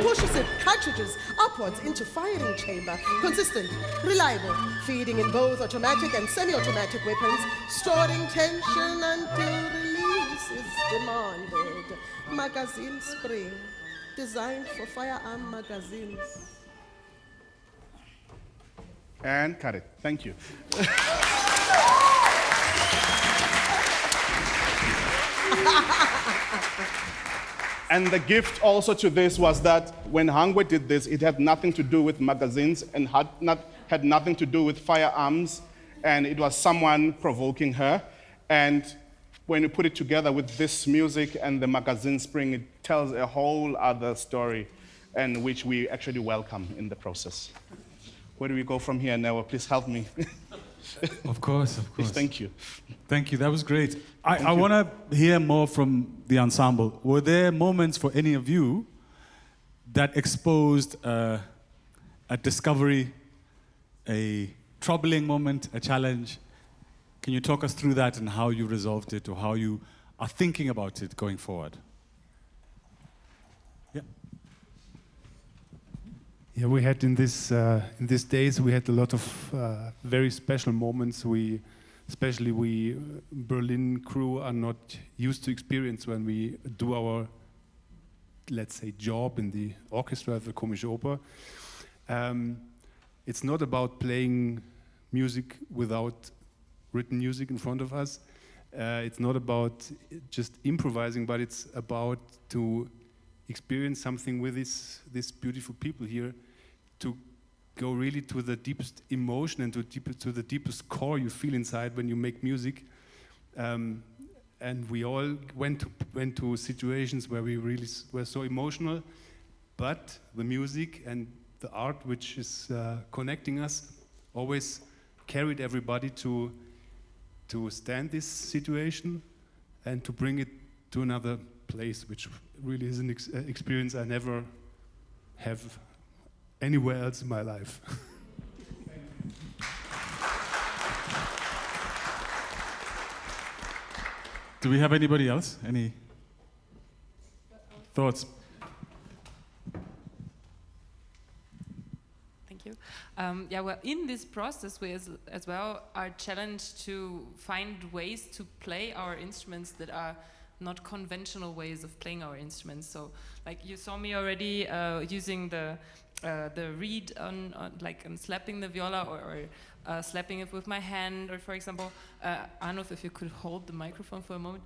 E: Pushes it, cartridges upwards into firing chamber. Consistent, reliable, feeding in both automatic and semi-automatic weapons, storing tension until release is demanded. Magazine spring, designed for firearm magazines.
C: And cut it. Thank you. And the gift also to this was that when Vhahangwele did this, it had nothing to do with magazines and had nothing to do with firearms, and it was someone provoking her. And when you put it together with this music and the magazine spring, it tells a whole other story, and which we actually welcome in the process. Where do we go from here now? Please help me.
A: Of course, of course.
C: Thank you.
A: Thank you, that was great. I want to hear more from the ensemble. Were there moments for any of you that exposed a discovery, a troubling moment, a challenge? Can you talk us through that and how you resolved it or how you are thinking about it going forward? Yeah.
L: Yeah, we had in these days, we had a lot of very special moments. Especially we Berlin crew are not used to experience when we do our, let's say, job in the orchestra of the Komische Oper. It's not about playing music without written music in front of us. It's not about just improvising, but it's about to experience something with these beautiful people here, to go really to the deepest emotion and to the deepest core you feel inside when you make music. And we all went to situations where we really were so emotional, but the music and the art which is connecting us always carried everybody to stand this situation and to bring it to another place, which really is an experience I never have anywhere else in my life.
A: Do we have anybody else? Any thoughts?
M: Thank you. Yeah, well, in this process, we as well are challenged to find ways to play our instruments that are not conventional ways of playing our instruments. So, like you saw me already using the reed on like slapping the viola or slapping it with my hand, or for example, Arnulf, if you could hold the microphone for a moment.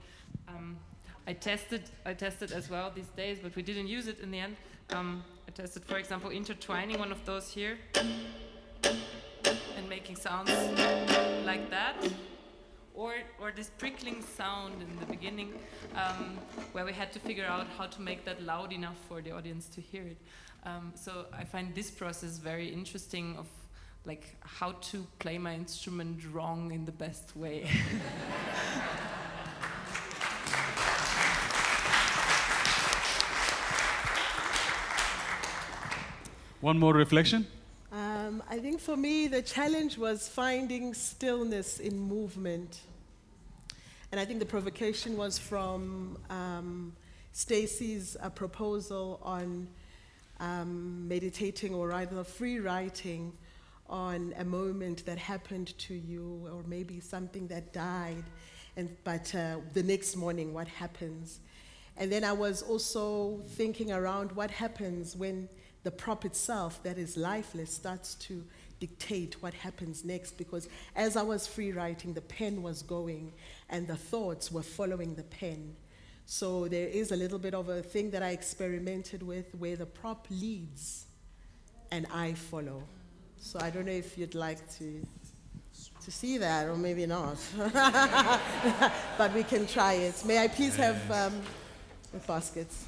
M: I tested as well these days, but we didn't use it in the end. I tested, for example, intertwining one of those here and making sounds like that. Or this prickling sound in the beginning, where we had to figure out how to make that loud enough for the audience to hear it. So I find this process very interesting of like how to play my instrument wrong in the best way.
A: One more reflection?
E: I think for me, the challenge was finding stillness in movement. And I think the provocation was from Stacey's proposal on meditating, or rather free writing on a moment that happened to you, or maybe something that died, but the next morning, what happens? And then I was also thinking around what happens when the prop itself, that is lifeless, starts to dictate what happens next, because as I was free writing, the pen was going and the thoughts were following the pen. So there is a little bit of a thing that I experimented with where the prop leads and I follow. So I don't know if you'd like to see that, or maybe not. But we can try it. May I please have the baskets?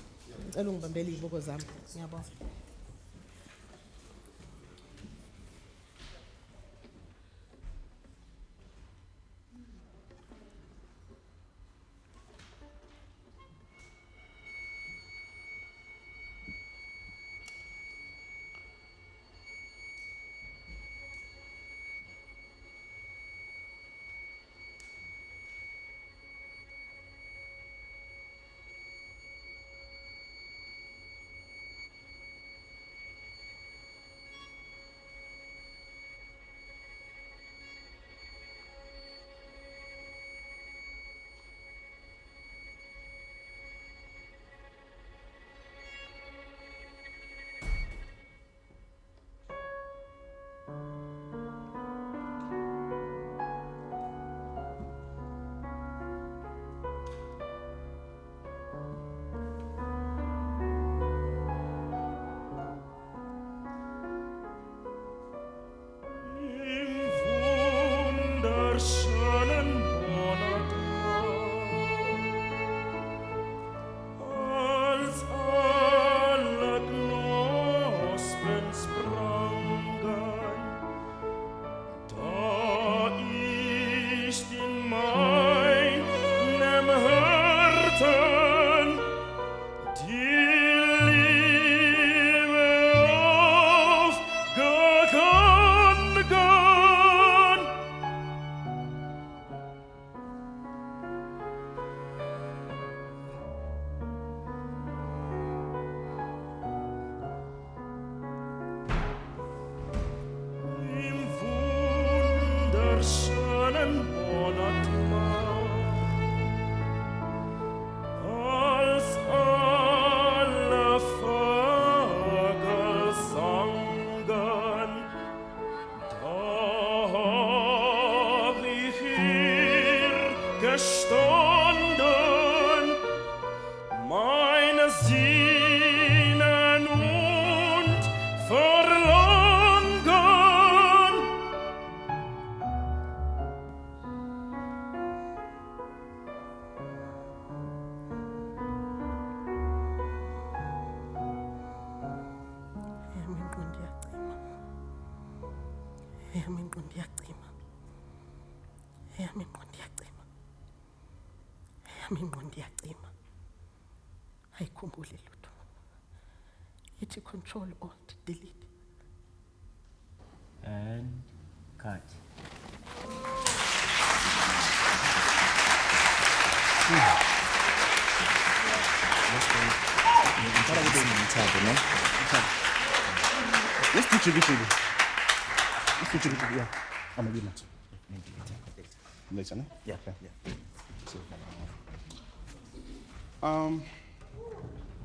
E: Control, Alt, Delete.
D: And cut.
C: Let's do tradition. Let's do tradition. Yeah. I'm going to do that. Later, no?
D: Yeah.
C: Okay. Yeah.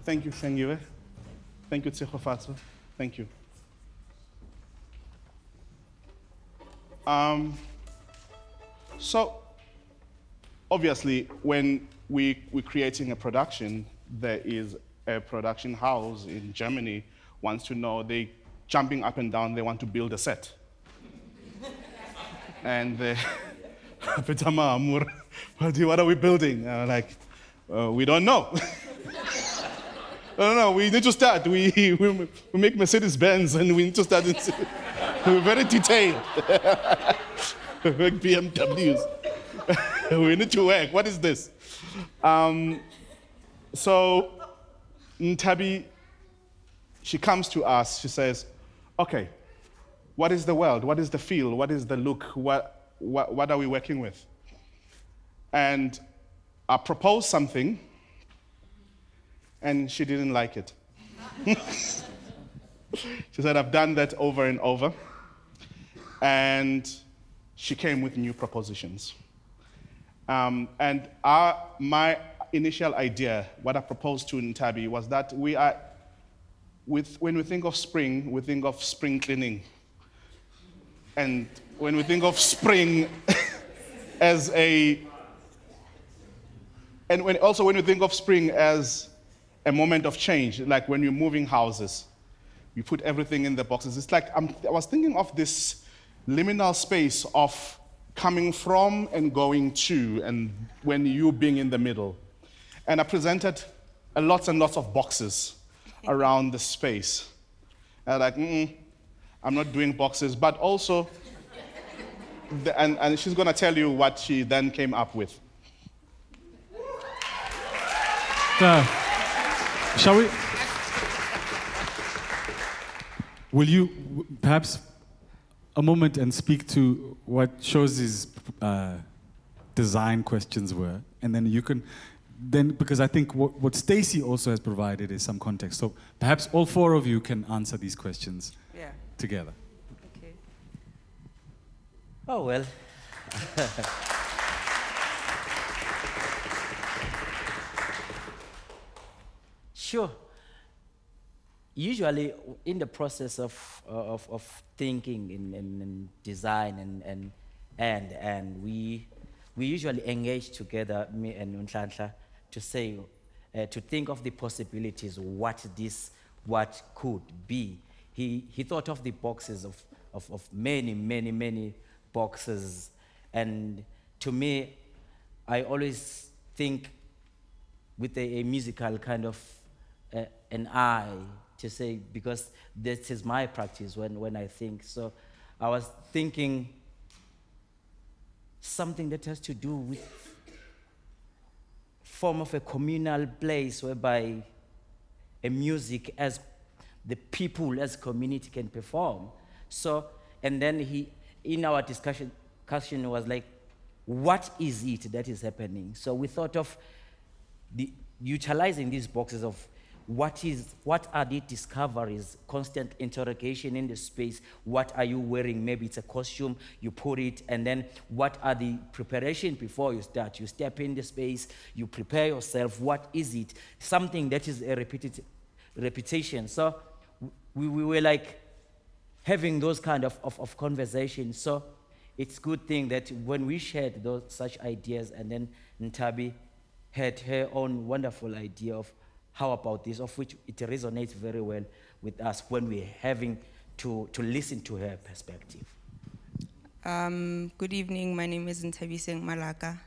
C: Thank you, Hlengiwe. Thank you, Tsegofatso. Thank you. So, obviously, when we're creating a production, there is a production house in Germany wants to know, they jumping up and down, they want to build a set. And they, what are we building? We don't know. No, we need to start. We make Mercedes-Benz and we need to start. We're very detailed. We make BMWs. We need to work. What is this? So Ntabi, she comes to us. She says, okay, what is the world? What is the feel? What is the look? What are we working with? And I proposed something, and she didn't like it. She said, I've done that over and over. And she came with new propositions. And my initial idea, what I proposed to Ntabi, was that when we think of spring cleaning. And when we think of spring as a And when you think of spring as a moment of change, like when you're moving houses, you put everything in the boxes. It's like I was thinking of this liminal space of coming from and going to, and when you being in the middle. And I presented lots and lots of boxes around the space. And I'm not doing boxes, but also, and she's gonna tell you what she then came up with.
A: Shall we? Will you perhaps a moment and speak to what Shozi's design questions were, and then you can, because I think what Stacey also has provided is some context. So perhaps all four of you can answer these questions together.
D: Okay. Oh well. Sure. Usually, in the process of thinking and design and we usually engage together, me and Nhlanhla, to say, to think of the possibilities, what could be. He thought of the boxes of many boxes, and to me, I always think with a musical kind of an eye to say, because this is my practice when I think. So I was thinking something that has to do with form of a communal place whereby a music as the people as community can perform. So, and then he, in our discussion was like, what is it that is happening? So we thought of utilizing these boxes of what are the discoveries, constant interrogation in the space, what are you wearing? Maybe it's a costume, you put it, and then what are the preparation before you start? You step in the space, you prepare yourself, what is it? Something that is a repetition. So we were like having those kind of conversations. So it's a good thing that when we shared such ideas, and then Ntabi had her own wonderful idea of how about this, of which it resonates very well with us when we're having to listen to her perspective.
P: Good evening, my name is Malaka,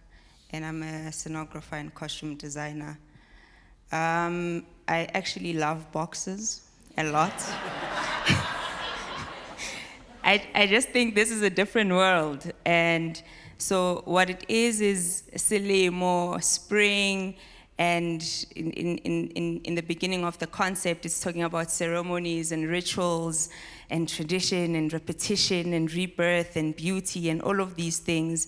P: and I'm a scenographer and costume designer. I actually love boxes a lot. I just think this is a different world, and so what it is Silimo, spring, and in the beginning of the concept, it's talking about ceremonies and rituals and tradition and repetition and rebirth and beauty and all of these things.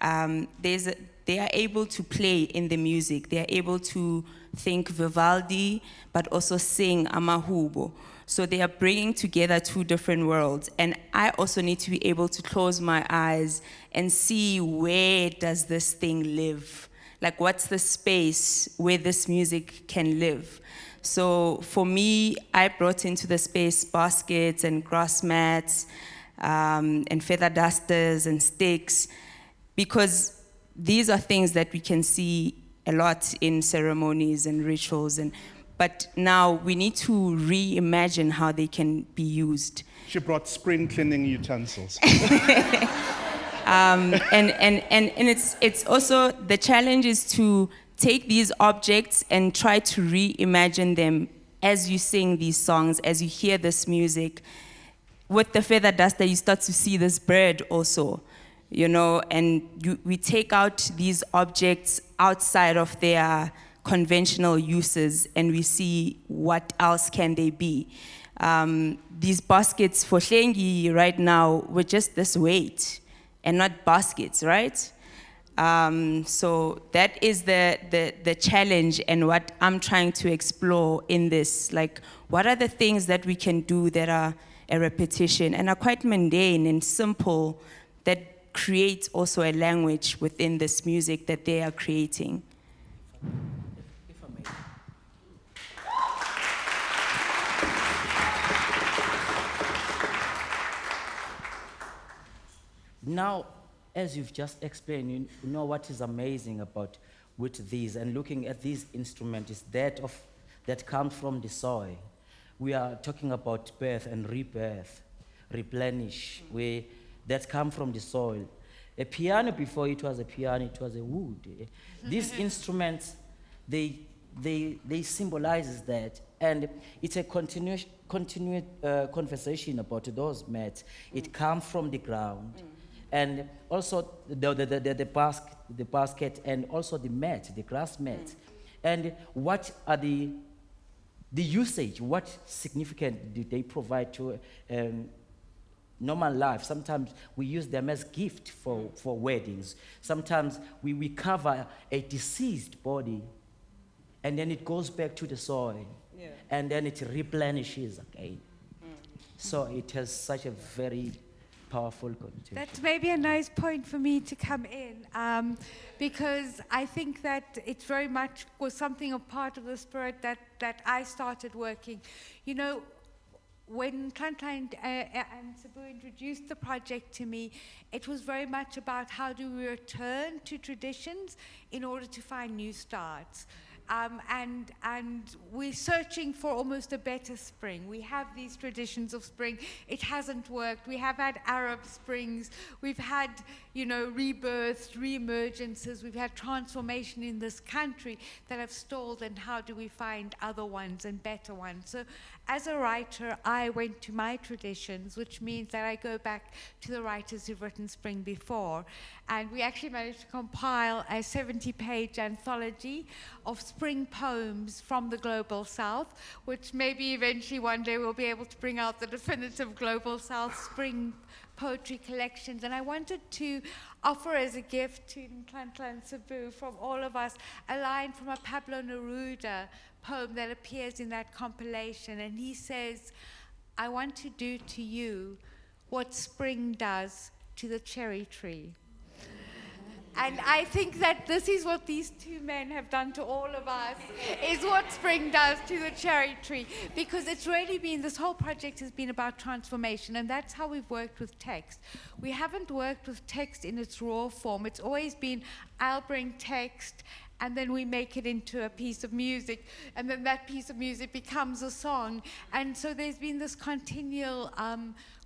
P: They are able to play in the music. They are able to think Vivaldi, but also sing Amahubo. So they are bringing together two different worlds. And I also need to be able to close my eyes and see, where does this thing live? Like, what's the space where this music can live? So for me, I brought into the space baskets and grass mats and feather dusters and sticks, because these are things that we can see a lot in ceremonies and rituals, but now we need to reimagine how they can be used.
C: She brought spring cleaning utensils.
P: And it's also, the challenge is to take these objects and try to reimagine them as you sing these songs, as you hear this music. With the feather duster, you start to see this bird also, you know, and we take out these objects outside of their conventional uses, and we see what else can they be. These baskets for Hlengiwe right now were just this weight, and not baskets, right? So that is the challenge, and what I'm trying to explore in this. Like, what are the things that we can do that are a repetition and are quite mundane and simple, that create also a language within this music that they are creating?
D: If I may. Now, as you've just explained, you know what is amazing about with these and looking at these instruments is that comes from the soil. We are talking about birth and rebirth, replenish, that come from the soil. A piano, before it was a piano, it was a wood. These instruments, they symbolizes that, and it's a continued conversation about those mats. It comes from the ground, and also the basket, and also the mat, the grass mat, and what are the usage? What significance do they provide to normal life? Sometimes we use them as gift for weddings. Sometimes we cover a deceased body, and then it goes back to the soil, and then it replenishes again. So it has such a very powerful connotation.
Q: That's maybe a nice point for me to come in, because I think that it very much was something of part of the spirit that I started working. You know, when Nhlanhla and Sabu introduced the project to me, it was very much about how do we return to traditions in order to find new starts. And we're searching for almost a better spring. We have these traditions of spring. It hasn't worked. We have had Arab springs. We've had, you know, rebirths, re-emergences. We've had transformation in this country that have stalled, and how do we find other ones and better ones? So as a writer, I went to my traditions, which means that I go back to the writers who've written spring before. And we actually managed to compile a 70-page anthology of spring poems from the Global South, which maybe eventually one day we'll be able to bring out the definitive Global South spring poetry collections. And I wanted to offer as a gift to Nhlanhla and Sabu, from all of us, a line from a Pablo Neruda poem that appears in that compilation. And he says, "I want to do to you what spring does to the cherry tree." And I think that this is what these two men have done to all of us, is what spring does to the cherry tree. Because it's really been, this whole project has been about transformation, and that's how we've worked with text. We haven't worked with text in its raw form. It's always been, I'll bring text, and then we make it into a piece of music, and then that piece of music becomes a song. And so there's been this continual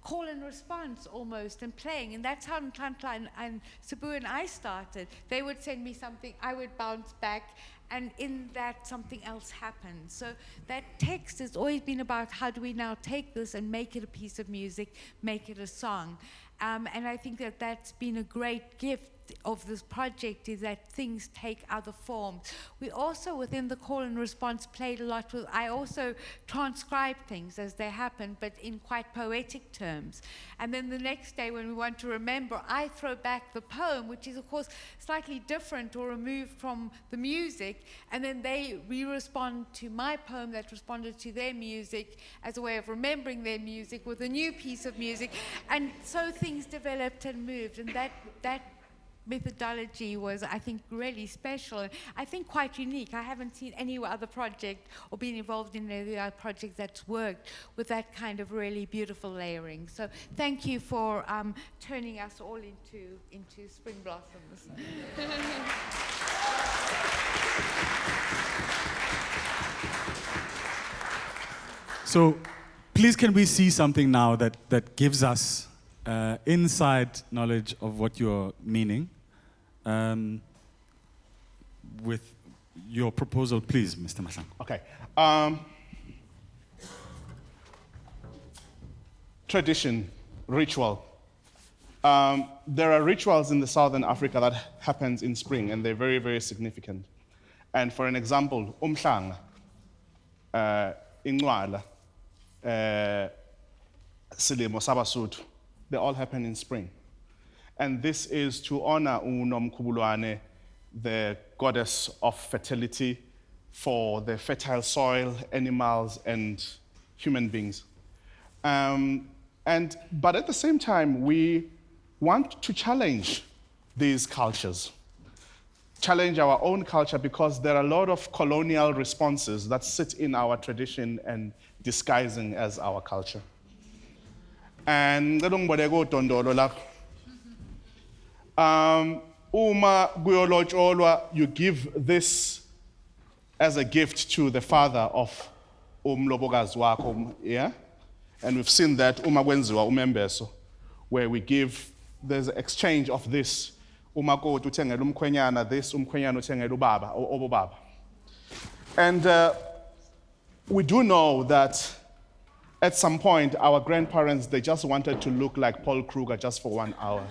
Q: call and response almost, and playing. And that's how Nhlanhla and Sabu and I started. They would send me something, I would bounce back, and in that something else happens. So that text has always been about how do we now take this and make it a piece of music, make it a song. And I think that that's been a great gift of this project, is that things take other forms. We also, within the call and response, played a lot with, I also transcribe things as they happen, but in quite poetic terms. And then the next day when we want to remember, I throw back the poem, which is of course slightly different or removed from the music, and then they re-respond to my poem that responded to their music as a way of remembering their music with a new piece of music. And so things developed and moved, and that methodology was, I think, really special, and I think quite unique. I haven't seen any other project or been involved in any other project that's worked with that kind of really beautiful layering. So thank you for turning us all into spring blossoms.
A: So please, can we see something now that gives us inside knowledge of what you're meaning? With your proposal, please, Mr. Mahlangu.
C: Okay. Tradition, ritual. There are rituals in the Southern Africa that happens in spring, and they're very, very significant. And for an example, Nhlanhla, Nhlanhla, Selemo, Sabasuthu, they all happen in spring. And this is to honor Unomkhubulwane, the goddess of fertility, for the fertile soil, animals, and human beings. But at the same time, we want to challenge these cultures, challenge our own culture, because there are a lot of colonial responses that sit in our tradition and disguising as our culture. And Uma kuyolotsholwa, you give this as a gift to the father of umlobokazi wakho, yeah? And we've seen that uma kwenziwa umembeso, where we give, there's an exchange of this. Umakoti uthengela umkhwenyana this, umkhwenyana uthengela ubaba, obobaba. And we do know that at some point, our grandparents, they just wanted to look like Paul Kruger just for 1 hour.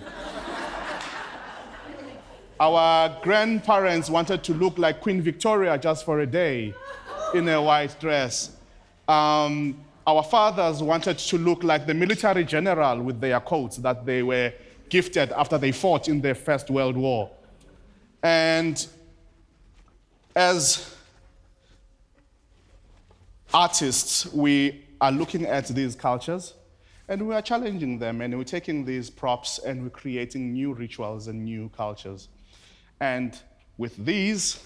C: Our grandparents wanted to look like Queen Victoria just for a day in a white dress. Our fathers wanted to look like the military general with their coats that they were gifted after they fought in the First World War. And as artists, we are looking at these cultures and we are challenging them, and we're taking these props and we're creating new rituals and new cultures. And with these,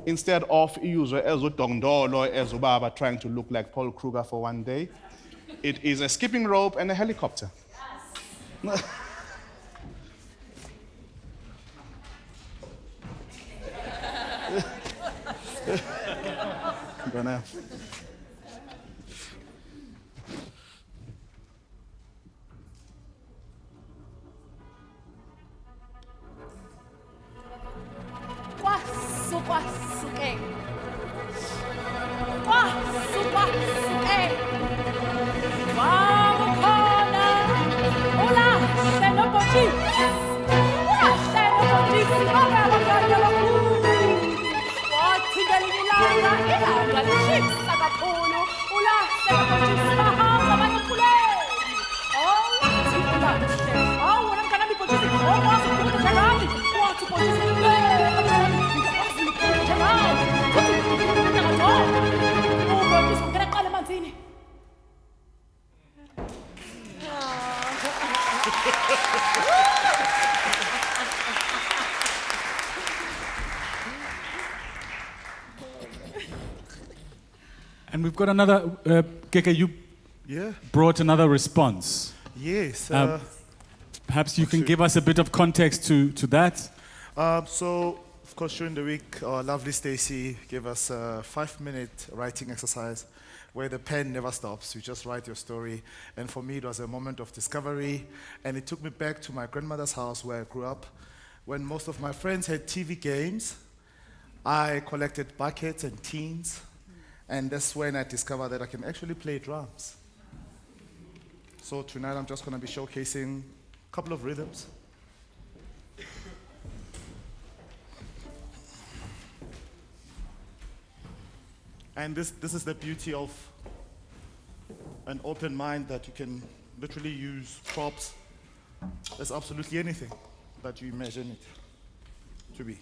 C: instead of Iyuzwe ezodongdolo ezobaba trying to look like Paul Kruger for 1 day, it is a skipping rope and a helicopter. Yes. Gonna.
A: And we've got another, Keke, you brought another response.
G: Yes.
A: Perhaps you can give us a bit of context to that.
G: So, of course, during the week, our lovely Stacey gave us a 5-minute writing exercise where the pen never stops. You just write your story. And for me, it was a moment of discovery. And it took me back to my grandmother's house where I grew up. When most of my friends had TV games, I collected buckets and tins. And that's when I discovered that I can actually play drums. So tonight I'm just going to be showcasing a couple of rhythms. And this is the beauty of an open mind, that you can literally use props as absolutely anything that you imagine it to be.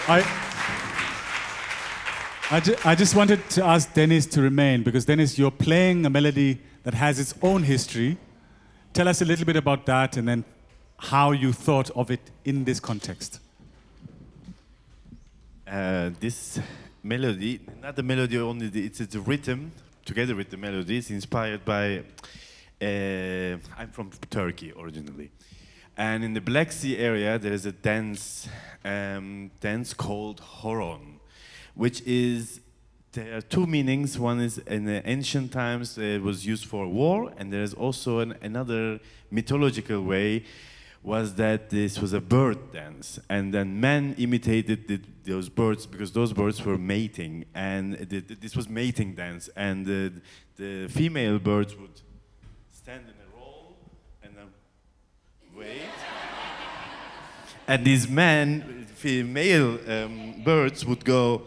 A: I just wanted to ask Deniz to remain, because Deniz, you're playing a melody that has its own history. Tell us a little bit about that, and then how you thought of it in this context.
O: This melody, not the melody only, it's the rhythm, together with the melody, is inspired by, I'm from Turkey originally. And in the Black Sea area, there is a dance called horon, which is, there are two meanings. One is in the ancient times, it was used for war, and there is also another mythological way, was that this was a bird dance, and then men imitated those birds because those birds were mating, and this was mating dance, and the female birds would stand in a row and then wait, and these female birds would go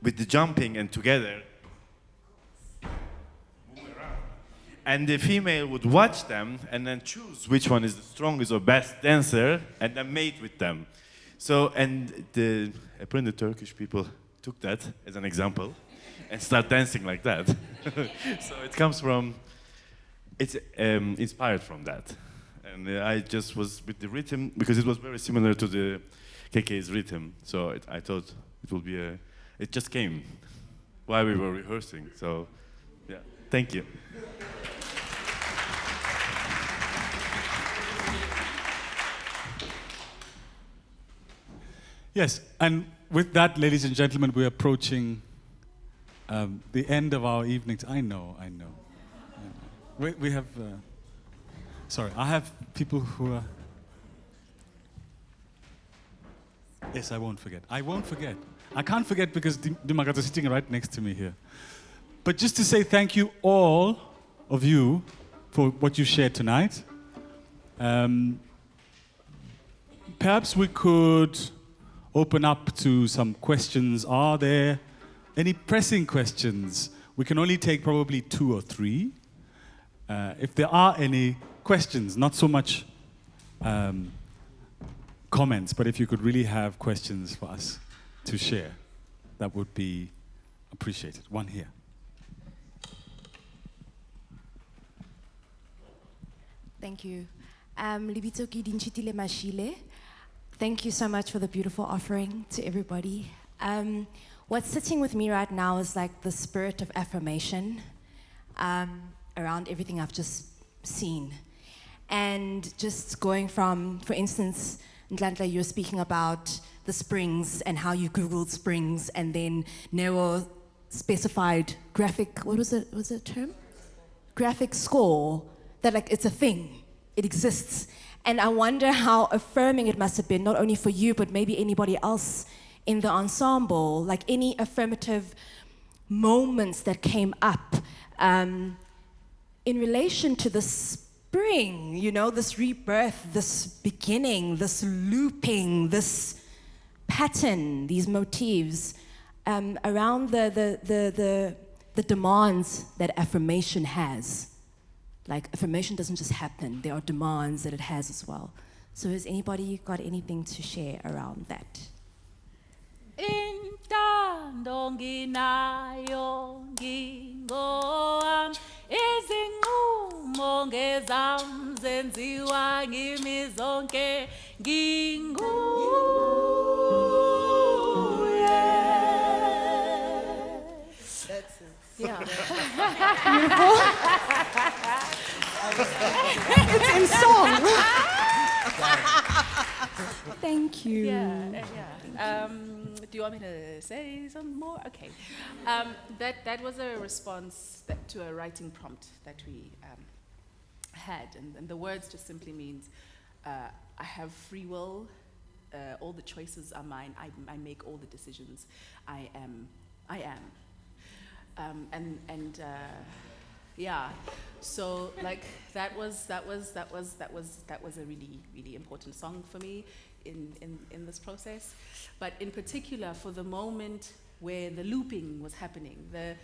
O: with the jumping and together, and the female would watch them and then choose which one is the strongest or best dancer and then mate with them. So, and apparently the Turkish people took that as an example and start dancing like that. So it comes from, it's inspired from that. And I just was with the rhythm, because it was very similar to the KK's rhythm. So I thought it would be it just came while we were rehearsing. So, yeah, thank you.
A: Yes, and with that, ladies and gentlemen, we're approaching the end of our evening. I know. We have, sorry, I have people who are, yes, I won't forget. I can't forget because Dimagat is sitting right next to me here. But just to say thank you, all of you, for what you shared tonight. Perhaps we could open up to some questions. Are there any pressing questions? We can only take probably 2 or 3. If there are any questions, not so much comments, but if you could really have questions for us to share, that would be appreciated. One here.
R: Thank you. Libitoki Dinchitile Mashile. Thank you so much for the beautiful offering to everybody. What's sitting with me right now is like the spirit of affirmation around everything I've just seen. And just going from, for instance, Nhlanhla, you were speaking about the springs and how you Googled springs, and then Nero specified graphic, what was it? Was it a term? Graphic score, that like it's a thing, it exists. And I wonder how affirming it must have been, not only for you, but maybe anybody else in the ensemble, like any affirmative moments that came up in relation to the spring, you know, this rebirth, this beginning, this looping, this pattern, these motifs, around the demands that affirmation has. Like, affirmation doesn't just happen, there are demands that it has as well. So has anybody got anything to share around that?
J: Intando nginayo ngingoam izinqumo ngezam zenziwa ngimi zonke
E: That's it.
R: Yeah.
E: Beautiful. It's in song.
R: Thank you.
J: Yeah. Do you want me to say some more? Okay. That was a response to a writing prompt that we had, and the words just simply means I have free will. All the choices are mine. I make all the decisions. I am. Yeah, so like that was a really, really important song for me in this process. But in particular for the moment where the looping was happening, the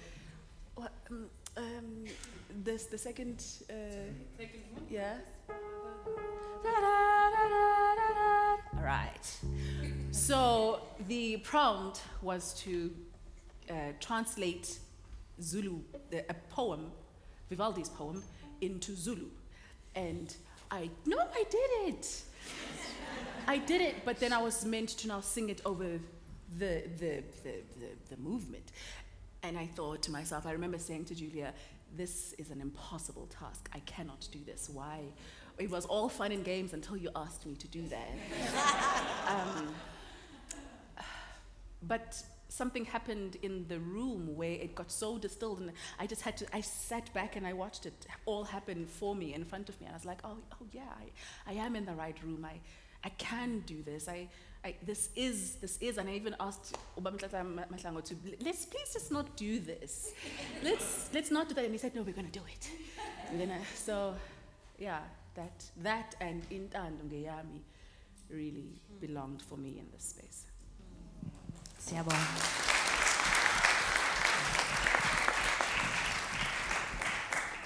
J: second yeah. All right. So the prompt was to translate Zulu, a poem, Vivaldi's poem, into Zulu. And I did it. I did it, but then I was meant to now sing it over the movement. And I thought to myself, I remember saying to Julia, this is an impossible task. I cannot do this. Why? It was all fun and games until you asked me to do that. But something happened in the room where it got so distilled, and I sat back and I watched it all happen for me in front of me. And I was like, oh yeah, I am in the right room. I can do this. This is, and I even asked Mahlangu to, let's please just not do this. Let's not do that. And he said, no, we're going to do it. And then so, yeah, that and Intando Ngeyami really belonged for me in this space.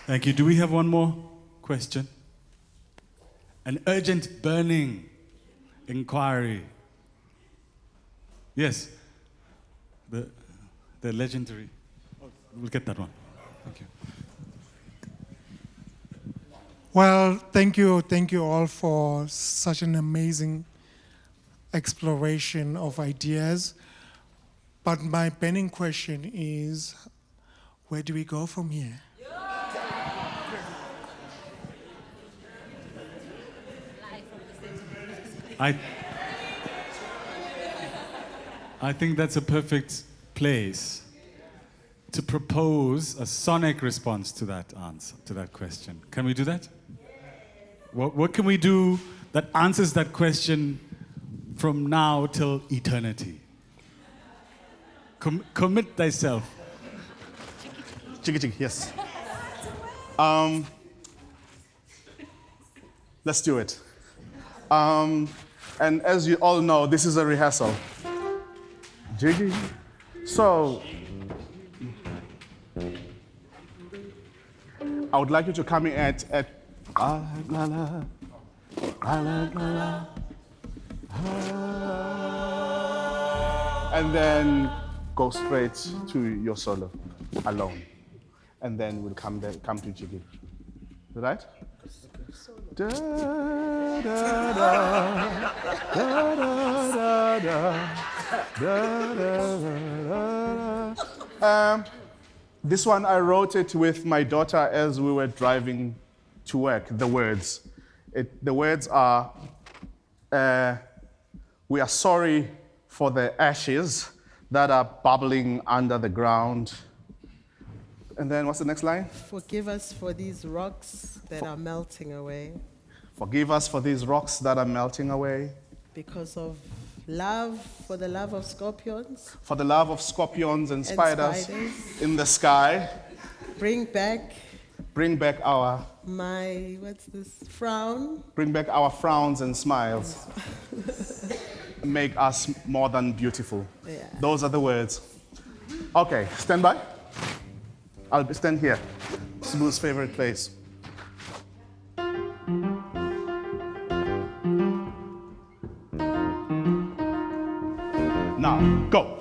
A: Thank you. Do we have one more question? An urgent burning inquiry. Yes. The legendary. We'll get that one. Thank you.
S: Well, thank you all for such an amazing exploration of ideas. But my burning question is, where do we go from here?
A: I think that's a perfect place to propose a sonic response to that answer, to that question. Can we do that? What can we do that answers that question from now till eternity? Commit thyself.
C: Chiki, yes. Let's do it. And as you all know, this is a rehearsal. Jiggy. So, I would like you to come in at and then go straight to your solo alone. And then we'll come to Jiggy. Is that right? Da, da, da, da, da, da, da, da, da. This one, I wrote it with my daughter as we were driving to work, the words. The words are, we are sorry for the ashes that are bubbling under the ground. And then what's the next line?
E: Forgive us for these rocks that are melting away.
C: Forgive us for these rocks that are melting away.
E: Because of love, for the love of scorpions.
C: For the love of scorpions and spiders in the sky.
E: Bring back
C: our...
E: Frown.
C: Bring back our frowns and smiles. Make us more than beautiful.
E: Yeah.
C: Those are the words. Okay, stand by. I'll stand here. Sbu's favorite place. Now, go.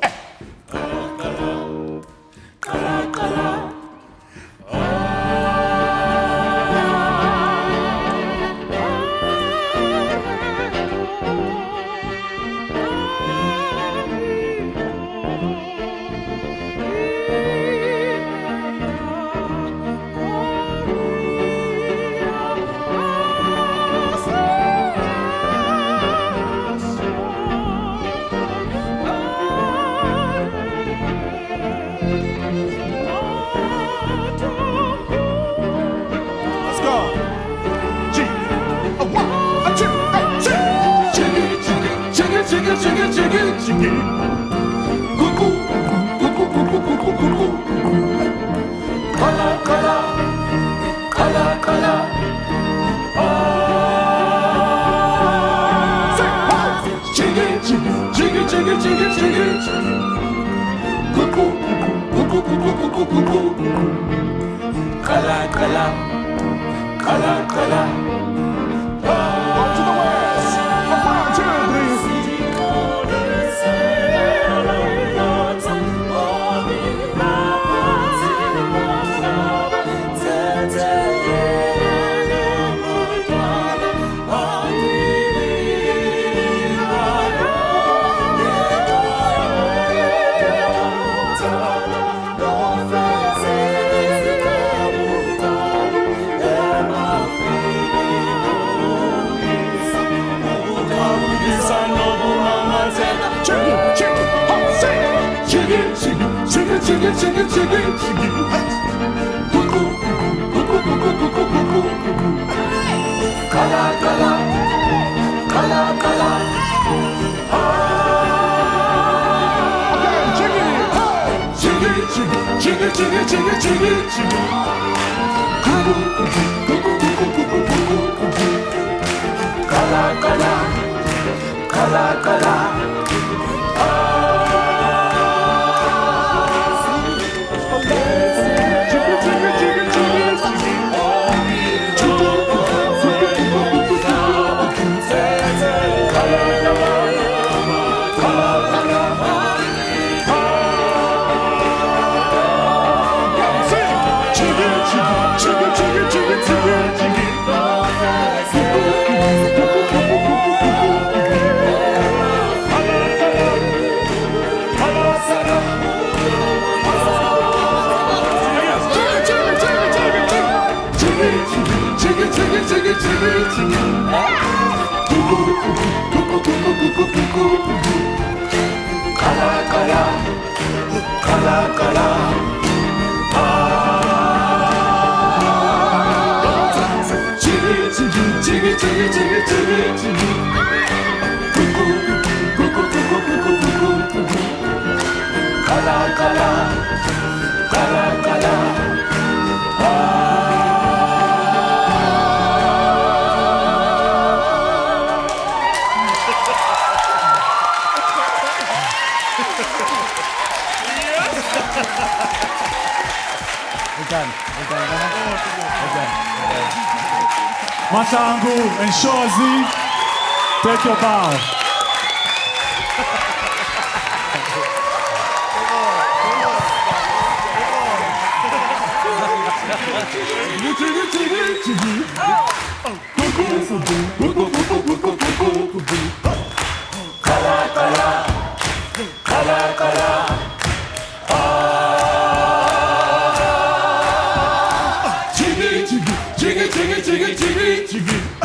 F: jiggy, jiggy, jiggy, jiggy. Kala, kala, kala, kala. Jiggy, jiggy, jiggy, jiggy, jiggy, jiggy, jiggy. Kala, kala, kala, kala.
A: Mahlangu and Shozi, take your bow.
F: Jiggy, jiggy, jiggy, jiggy, jiggy, jiggy.